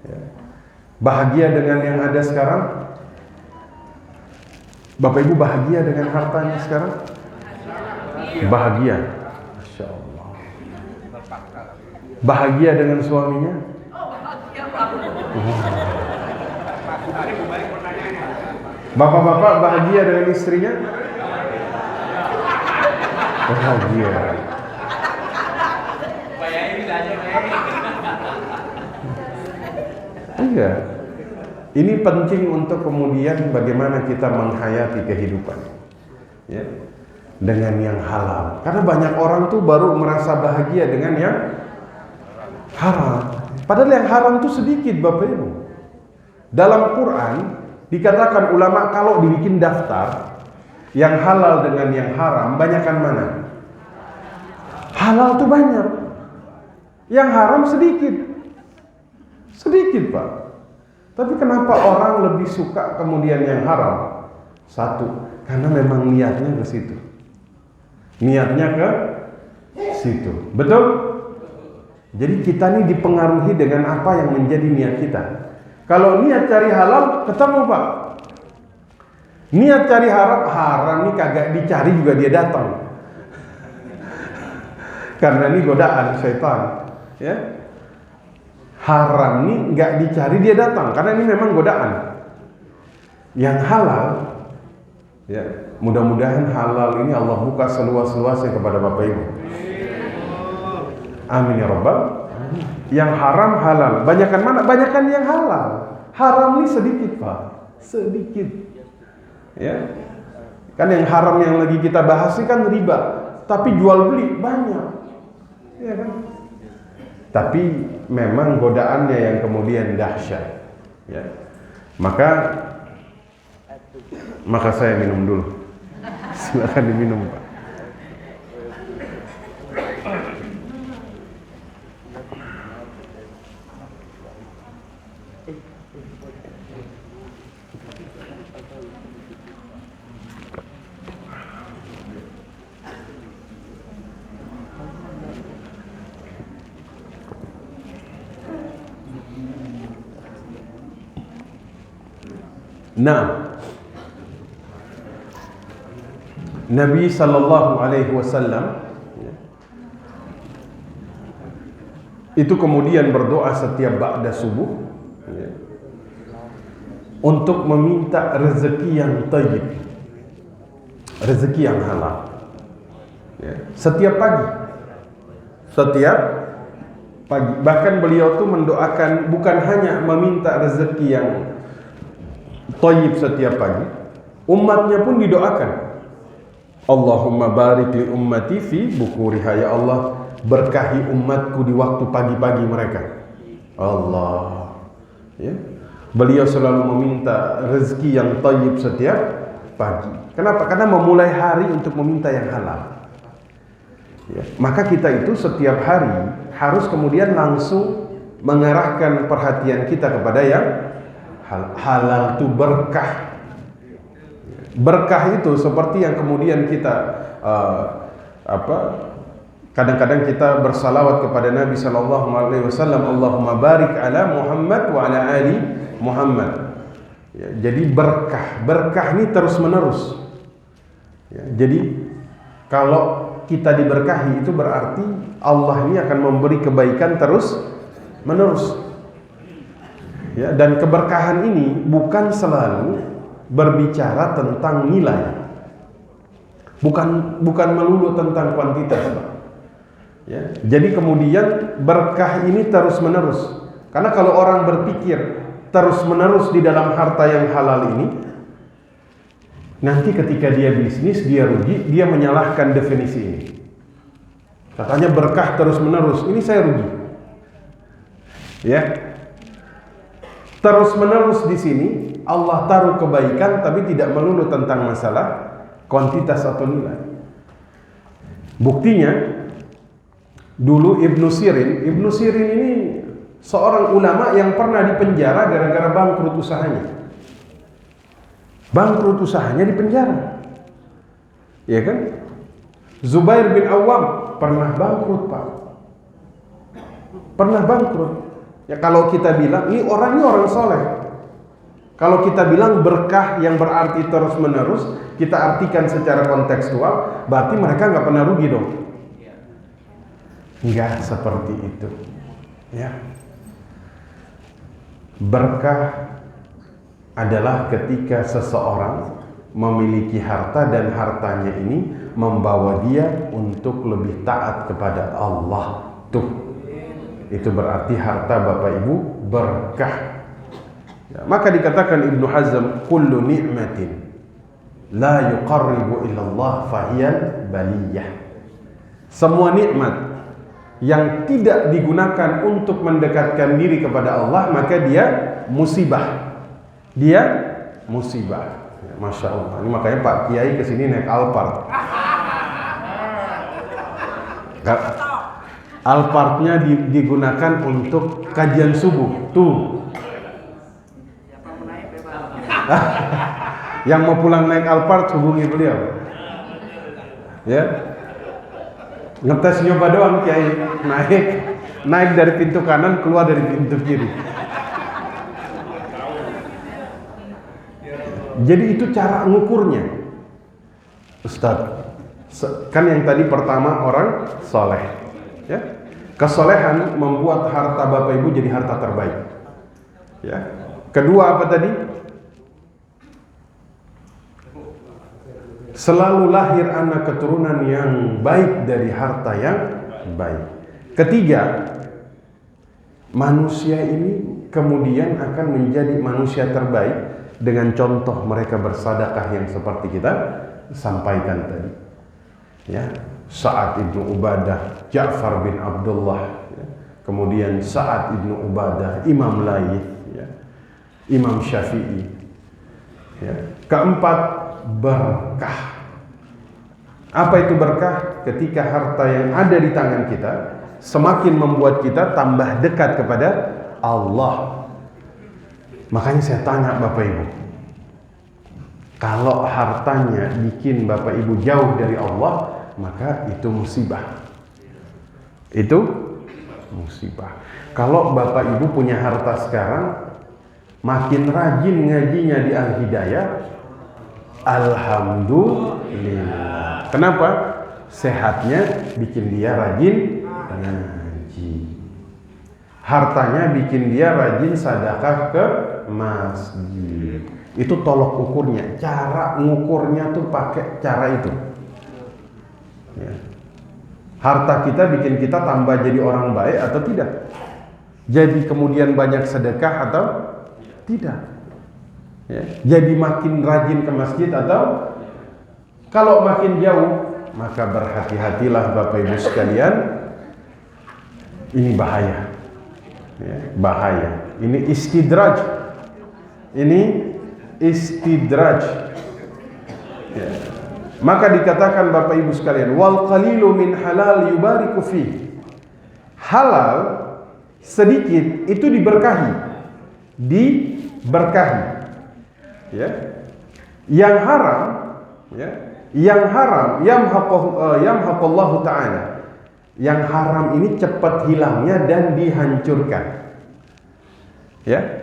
Ya. Bahagia dengan yang ada sekarang? Bapak Ibu bahagia dengan hartanya sekarang? Bahagia. Masya Allah. Bahagia dengan suaminya? Bapak-bapak bahagia dengan istrinya? Bahagia. Iya. Ini penting untuk kemudian bagaimana kita menghayati kehidupan, ya, dengan yang halal. Karena banyak orang tuh baru merasa bahagia dengan yang haram. Padahal yang haram tuh sedikit, Bapak Ibu. Dalam Quran dikatakan ulama kalau dibikin daftar yang halal dengan yang haram, banyakan mana? Halal tuh banyak. Yang haram sedikit. Sedikit, Pak. Tapi kenapa orang lebih suka kemudian yang haram? Satu, karena memang niatnya ke situ. Niatnya ke situ. Betul? Jadi kita ini dipengaruhi dengan apa yang menjadi niat kita. Kalau niat cari halal, ketemu, Pak. Niat cari haram nih kagak dicari juga dia datang. Karena ini godaan setan, ya. Haram nih nggak dicari dia datang, karena ini memang godaan. Yang halal, ya, mudah-mudahan halal ini Allah buka seluas-luasnya kepada Bapak Ibu. Amin ya Rabbal. Yang haram halal, banyakan mana? Banyakan yang halal. Haram ini sedikit, Pak, sedikit. Ya, kan yang haram yang lagi kita bahas ini kan riba, tapi jual beli banyak, ya kan? Tapi memang godaannya yang kemudian dahsyat, ya. Maka saya minum dulu. Silakan diminum, Pak. Nah, Nabi sallallahu alaihi wasallam itu kemudian berdoa setiap ba'da subuh, ya, untuk meminta rezeki yang thayyib, rezeki yang halal, ya, setiap pagi. Bahkan beliau tuh mendoakan bukan hanya meminta rezeki yang thayyib setiap pagi, umatnya pun didoakan. Allahumma barik li ummati fi bukuriha, ya Allah berkahi umatku di waktu pagi-pagi mereka. Allah, ya. Beliau selalu meminta rezeki yang thayyib setiap pagi. Kenapa? Karena memulai hari untuk meminta yang halal. Ya. Maka kita itu setiap hari harus kemudian langsung mengarahkan perhatian kita kepada yang halal. Itu berkah. Berkah itu seperti yang kemudian kita kadang-kadang kita bersalawat kepada Nabi sallallahu alaihi wasallam, Allahumma barik ala Muhammad wa ala ali Muhammad. Ya, jadi berkah ini terus menerus. Ya, jadi kalau kita diberkahi itu berarti Allah ini akan memberi kebaikan terus menerus. Ya, dan keberkahan ini bukan selalu berbicara tentang nilai, bukan melulu tentang kuantitas, Pak. Ya, jadi kemudian berkah ini terus menerus. Karena kalau orang berpikir terus menerus di dalam harta yang halal ini, nanti ketika dia bisnis dia rugi, dia menyalahkan definisi ini. Katanya berkah terus menerus, ini saya rugi. Ya, terus menerus di sini Allah taruh kebaikan, tapi tidak melulu tentang masalah kuantitas atau nilai. Buktinya, dulu Ibnu Sirin ini seorang ulama yang pernah dipenjara gara-gara bangkrut usahanya. Bangkrut usahanya dipenjara, ya kan? Zubair bin Awam pernah bangkrut, Pak. Pernah bangkrut. Ya kalau kita bilang ini orang soleh. Kalau kita bilang berkah yang berarti terus menerus, kita artikan secara kontekstual, berarti mereka nggak pernah rugi dong. Nggak seperti itu. Ya. Berkah adalah ketika seseorang memiliki harta dan hartanya ini membawa dia untuk lebih taat kepada Allah. Tuh, itu berarti harta Bapak Ibu berkah. Ya, maka dikatakan Ibnu Hazm, kullu ni'matin la yuqarribu ilallah fahiyal baliyah. Semua nikmat yang tidak digunakan untuk mendekatkan diri kepada Allah, maka dia musibah. Dia musibah. Ya, Masya Allah. Ini makanya Pak Kiai kesini naik Alphard. Alphardnya digunakan untuk kajian subuh. Tuh. Yang mau pulang naik Alphard hubungi beliau. Ya. Ngetes nyoba doang Kiai, naik dari pintu kanan, keluar dari pintu kiri. Jadi itu cara ngukurnya, Ustaz. Kan yang tadi pertama orang soleh, ya. Kesolehan membuat harta Bapak Ibu jadi harta terbaik. Ya. Kedua apa tadi? Selalu lahir anak keturunan yang baik dari harta yang baik. Ketiga, manusia ini kemudian akan menjadi manusia terbaik dengan contoh mereka bersedekah yang seperti kita sampaikan tadi. Ya, Sa'ad ibnu Ubadah, Ja'far bin Abdullah, ya. Kemudian Sa'ad ibnu Ubadah, Imam Laith, ya. Imam Syafi'i. Ya. Keempat, berkah. Apa itu berkah? Ketika harta yang ada di tangan kita semakin membuat kita tambah dekat kepada Allah. Makanya saya tanya Bapak Ibu, kalau hartanya bikin Bapak Ibu jauh dari Allah, maka itu musibah. Itu musibah. Kalau Bapak Ibu punya harta sekarang, makin rajin ngajinya di Al-Hidayah, alhamdulillah. Kenapa? Sehatnya bikin dia rajin ngaji. Hartanya bikin dia rajin sedekah ke masjid. Itu tolok ukurnya. Cara ngukurnya tuh pakai cara itu. Ya. Harta kita bikin kita tambah jadi orang baik atau tidak? Jadi kemudian banyak sedekah atau tidak? Ya. Jadi makin rajin ke masjid atau kalau makin jauh, maka berhati-hatilah Bapak Ibu sekalian. Ini bahaya. Ya, bahaya. Ini istidraj. Ini istidraj. Ya. Maka dikatakan Bapak Ibu sekalian, wal qalilu min halal yubariku fi. Halal sedikit itu diberkahi. Diberkahi. Ya. Yang haram, ya. Yang haram yamhaqallahu ta'ala. Yang haram ini cepat hilangnya dan dihancurkan. Ya.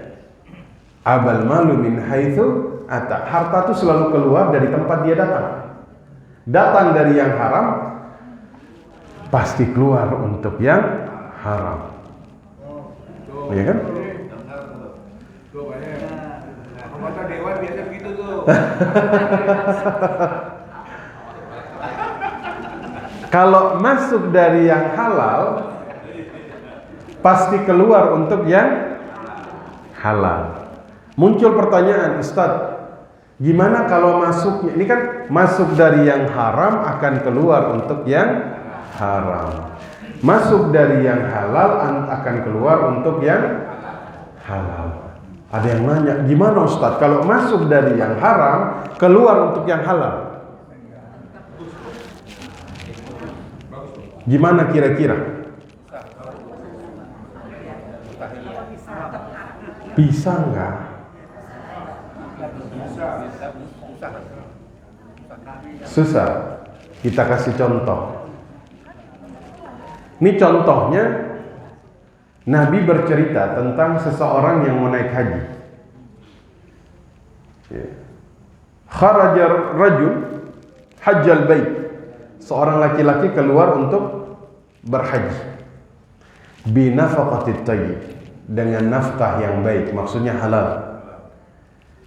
Abal malu min haitsu ata. Harta itu selalu keluar dari tempat dia datang. Datang dari yang haram, pasti keluar untuk yang haram. Iya kan? Tuh banyak. Anggota dewan biasa begitu tuh. Kalau masuk dari yang halal, pasti keluar untuk yang halal. Muncul pertanyaan, Ustaz, gimana kalau masuknya? Ini kan masuk dari yang haram akan keluar untuk yang haram. Masuk dari yang halal akan keluar untuk yang halal. Ada yang nanya, gimana Ustaz kalau masuk dari yang haram keluar untuk yang halal? Gimana kira-kira? Bisa nggak? Susah. Kita kasih contoh. Ini contohnya, Nabi bercerita tentang seseorang yang mau naik haji. Kharaja rajul hajjal bait. Seorang laki-laki keluar untuk berhaji. Binafaqatit tayyib, dengan nafkah yang baik, maksudnya halal.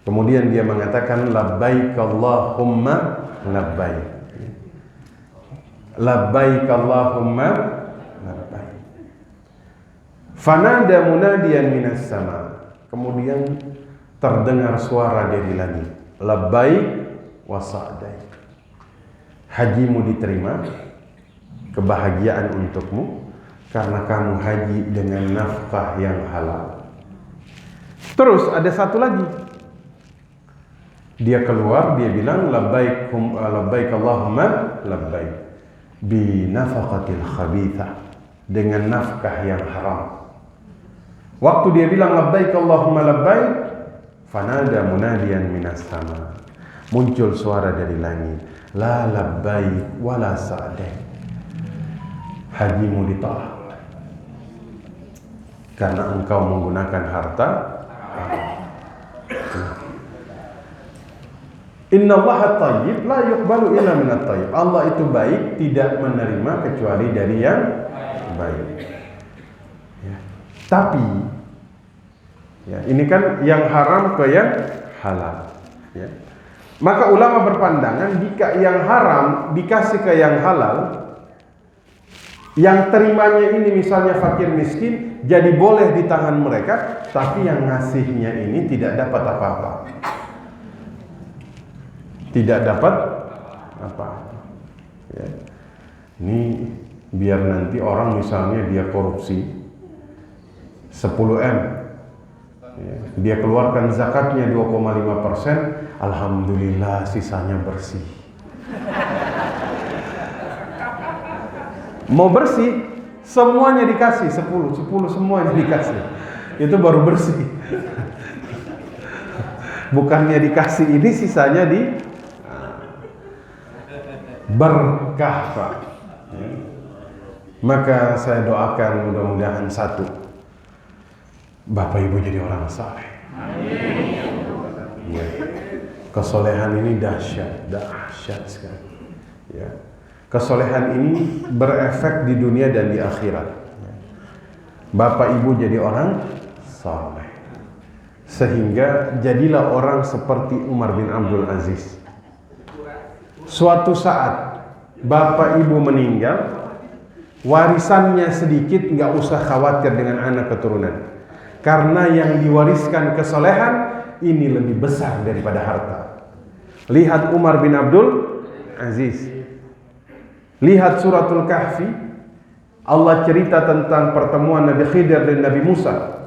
Kemudian dia mengatakan labbaik Allahumma labbaik. Labbaik Allahumma labbaik. Fanada munadiyan minas sama. Kemudian terdengar suara dari langit. Labbaik wa sa'daik. Hajimu diterima, kebahagiaan untukmu karena kamu haji dengan nafkah yang halal. Terus ada satu lagi. Dia keluar, dia bilang labbaik Allahumma labbaik bi nafaqatil khabithah, dengan nafkah yang haram. Waktu dia bilang labbaik Allahumma labbaik, fanada munadiyan minas sama. Muncul suara dari langit, la labbaik wala sa'daik. Hajimu ditolak karena engkau menggunakan harta. Innallaha thayyib la yuqbalu illa minat thayyib. Allah itu baik, tidak menerima kecuali dari yang baik. Ya. Tapi ya, ini kan yang haram ke yang halal. Ya. Maka ulama berpandangan jika yang haram dikasih ke yang halal, yang terimanya ini misalnya fakir miskin, jadi boleh di tangan mereka, tapi yang ngasihnya ini tidak dapat apa-apa. Tidak dapat apa-apa. Ya. Ini biar nanti orang misalnya dia korupsi 10M, ya, dia keluarkan zakatnya 2,5%, alhamdulillah sisanya bersih. Mau bersih, semuanya dikasih 10 semuanya dikasih. Itu baru bersih. Bukannya dikasih ini, sisanya di berkah, Pak. Ya. Maka saya doakan mudah-mudahan satu, Bapak Ibu jadi orang saleh. Ya. Kesolehan ini dahsyat sekali. Ya. Kesolehan ini berefek di dunia dan di akhirat. Ya. Bapak Ibu jadi orang saleh, sehingga jadilah orang seperti Umar bin Abdul Aziz. Suatu saat bapak ibu meninggal, warisannya sedikit, nggak usah khawatir dengan anak keturunan, karena yang diwariskan kesolehan ini lebih besar daripada harta. Lihat Umar bin Abdul Aziz, lihat suratul Kahfi. Allah cerita tentang pertemuan Nabi Khidir dan Nabi Musa.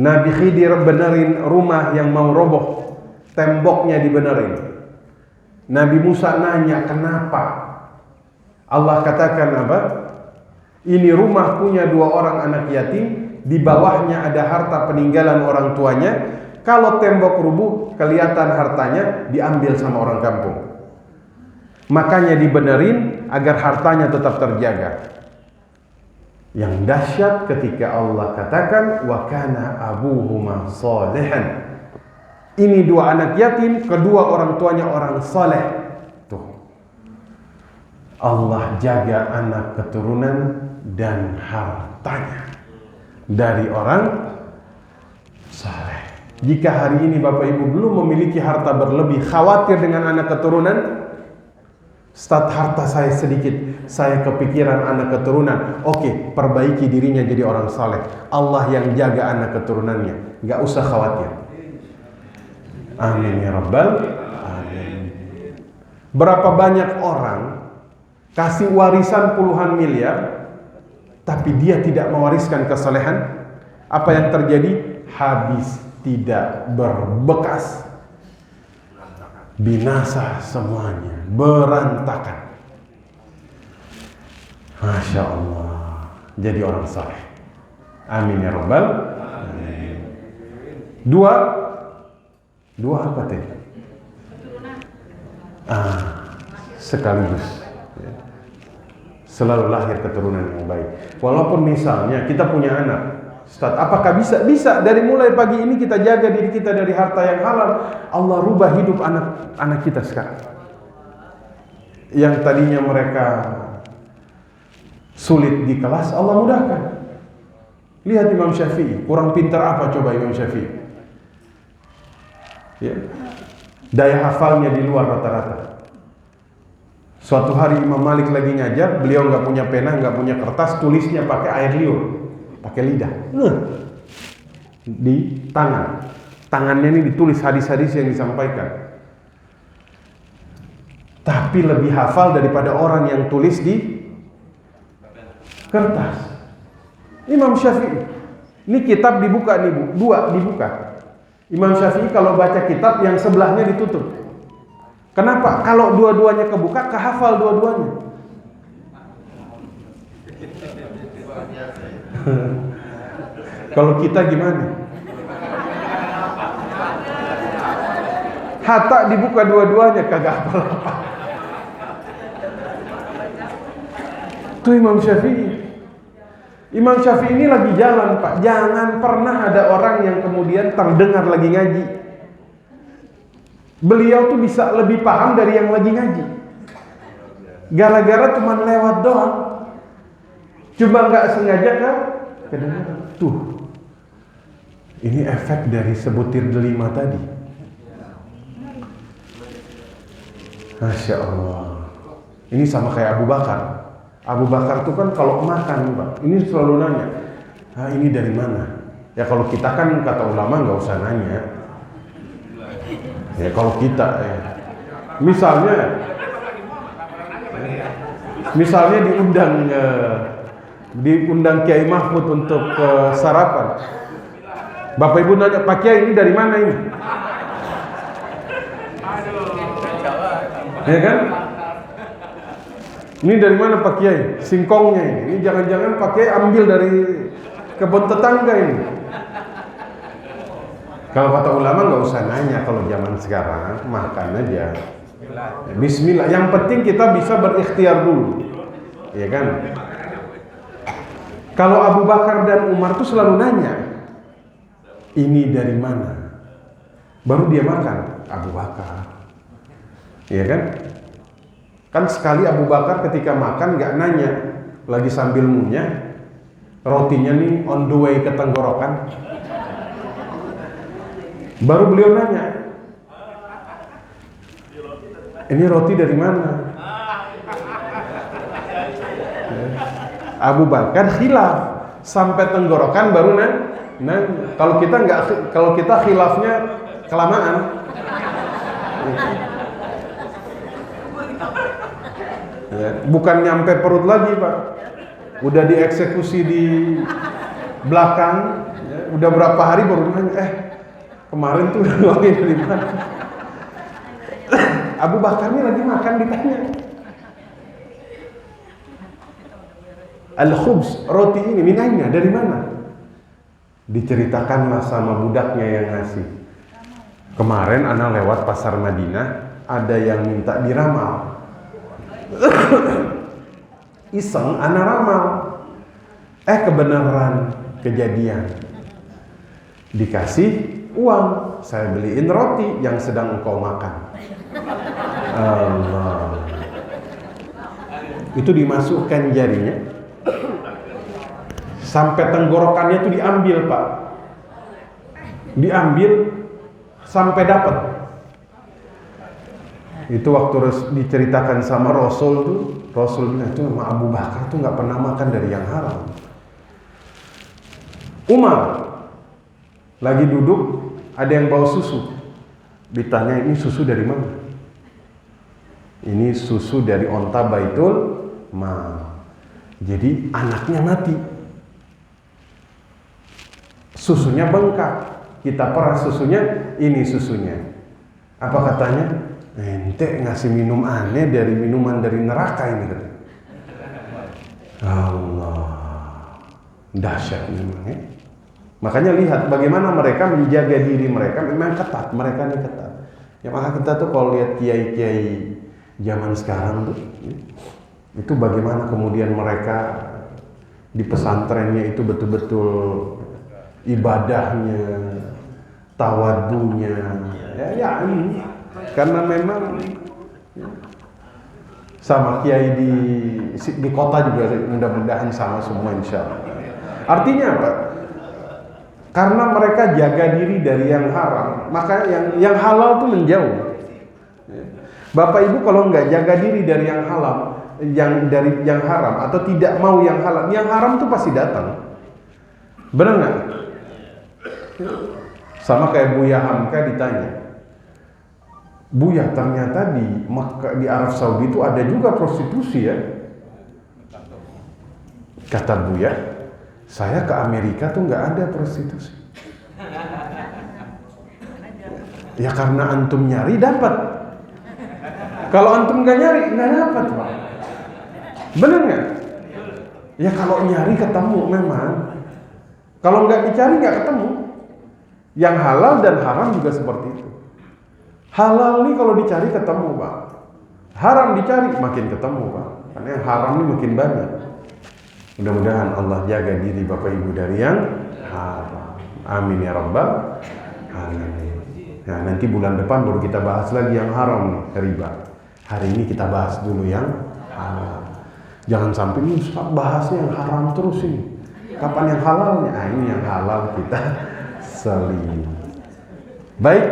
Nabi Khidir benerin rumah yang mau roboh, temboknya dibenerin. Nabi Musa nanya kenapa. Allah katakan apa? Ini rumah punya 2 orang anak yatim, di bawahnya ada harta peninggalan orang tuanya. Kalau tembok rubuh, kelihatan hartanya, diambil sama orang kampung. Makanya dibenerin agar hartanya tetap terjaga. Yang dahsyat ketika Allah katakan wa kana abuhuma shalihan. Ini 2 anak yatim, kedua orang tuanya orang saleh. Tuh. Allah jaga anak keturunan dan hartanya dari orang saleh. Jika hari ini Bapak Ibu belum memiliki harta berlebih, khawatir dengan anak keturunan, start harta saya sedikit, saya kepikiran anak keturunan. Oke, perbaiki dirinya jadi orang saleh. Allah yang jaga anak keturunannya, nggak usah khawatir. Amin ya rabbal alamin. Berapa banyak orang kasih warisan puluhan miliar, tapi dia tidak mewariskan kesalehan. Apa yang terjadi? Habis, tidak berbekas, binasa semuanya, berantakan. Masya Allah, jadi orang saleh. Amin ya rabbal alamin. Dua apa tadi? sekaligus. Selalu lahir keturunan yang baik. Walaupun misalnya kita punya anak, Ustaz, apakah bisa? Bisa. Dari mulai pagi ini kita jaga diri kita dari harta yang halal, Allah rubah hidup anak kita sekarang. Yang tadinya mereka sulit di kelas, Allah mudahkan. Lihat Imam Syafi'i, kurang pintar apa coba Imam Syafi'i? Ya. Daya hafalnya di luar rata-rata. Suatu hari Imam Malik lagi ngajar, beliau nggak punya pena, nggak punya kertas, tulisnya pakai air liur, pakai lidah, di tangannya ini ditulis hadis-hadis yang disampaikan. Tapi lebih hafal daripada orang yang tulis di kertas. Imam Syafi'i, ini kitab dibuka nih Bu, 2 dibuka. Imam Syafi'i kalau baca kitab yang sebelahnya ditutup. Kenapa? Kalau dua-duanya kebuka, kehafal dua-duanya. Kalau kita gimana? Hatta dibuka dua-duanya, kagak hafal apa. Itu Imam Syafi'i. Imam Syafi'i ini lagi jalan, Pak. Jangan pernah ada orang yang kemudian terdengar lagi ngaji. Beliau tuh bisa lebih paham dari yang lagi ngaji. Gara-gara cuma lewat doang. Cuma nggak sengaja kan? Kedengaran. Tuh. Ini efek dari sebutir delima tadi. Masya Allah. Ini sama kayak Abu Bakar. Abu Bakar tuh kan kalau makan, Pak, ini selalu nanya, ini dari mana? Ya kalau kita kan kata ulama nggak usah nanya. Ya kalau kita, misalnya diundang Kiai Mahfud untuk sarapan. Bapak Ibu nanya, Pak Kiai ini dari mana ini? Ya kan? Ini dari mana Pak Kiai? Singkongnya ini. Ini jangan-jangan Pak Kiai ambil dari kebun tetangga ini. Kalau kata ulama nggak usah nanya, kalau zaman sekarang makan aja. Bismillah. Yang penting kita bisa berikhtiar dulu, ya kan? Kalau Abu Bakar dan Umar tuh selalu nanya, ini dari mana? Baru dia makan. Abu Bakar, ya kan? Kan sekali Abu Bakar ketika makan nggak nanya, lagi sambil ngunyah, rotinya nih on the way ke tenggorokan. Baru beliau nanya, ini roti dari mana? Abu Bakar khilaf sampai tenggorokan baru nanya. Kalau kita khilafnya kelamaan. Ya, bukan nyampe perut lagi Pak, udah dieksekusi di belakang, ya, udah berapa hari baru nanya, kemarin tuh uangnya dari mana? Abu Bakar ini lagi makan ditanya, al-khubz, roti ini minainya dari mana? Diceritakanlah sama budaknya yang ngasih. Kemarin ana lewat pasar Madinah, ada yang minta diramal. Iseng ana ramal, kebenaran kejadian. Dikasih uang, saya beliin roti yang sedang engkau makan. Allah. Itu dimasukkan jarinya, sampai tenggorokannya itu diambil Pak, diambil sampai dapat. Itu waktu diceritakan sama Rasul tuh, Rasul bilang itu sama Abu Bakar tuh nggak pernah makan dari yang haram. Umar lagi duduk, ada yang bawa susu, ditanya ini susu dari mana? Ini susu dari onta Baitul Mal. Jadi anaknya mati, susunya bengkak, kita peras susunya, ini susunya. Apa katanya? Ente ngasih minum aneh dari minuman dari neraka ini kan? Allah, dahsyat memang ya. Makanya lihat bagaimana mereka menjaga diri mereka, memang ketat, mereka ini ketat. Ya maka kita tuh kalau lihat kiai-kiai zaman sekarang tuh, itu bagaimana kemudian mereka di pesantrennya itu betul-betul ibadahnya, tawadunya, ya ini karena memang sama kiai di kota juga mudah-mudahan sama semua insya Allah. Artinya apa? Karena mereka jaga diri dari yang haram, maka yang halal tuh menjauh. Bapak Ibu kalau nggak jaga diri dari yang halal, dari yang haram atau tidak mau yang halal, yang haram tuh pasti datang. Benar nggak? Sama kayak Buya Hamka ditanya, Buya ternyata di Arab Saudi itu ada juga prostitusi ya? Kata Buya, saya ke Amerika tuh nggak ada prostitusi. Ya karena antum nyari dapat. Kalau antum nggak nyari nggak dapat, Pak. Bener nggak? Ya kalau nyari ketemu memang. Kalau nggak dicari nggak ketemu. Yang halal dan haram juga seperti itu. Halal nih kalau dicari ketemu, Pak. Haram dicari makin ketemu, Pak. Karena yang haram nih makin banyak. Mudah-mudahan Allah jaga diri Bapak Ibu dari yang haram. Amin ya rabbal alamin. Nah, nanti bulan depan baru kita bahas lagi yang haram nih, riba. Hari ini kita bahas dulu yang halal. Jangan sampai ini Ustaz bahasnya yang haram terus ini. Kapan yang halalnya? Ah, ini yang halal kita seling. Baik.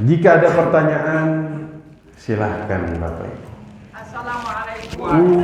Jika ada pertanyaan silahkan Bapak Ibu. Assalamualaikum.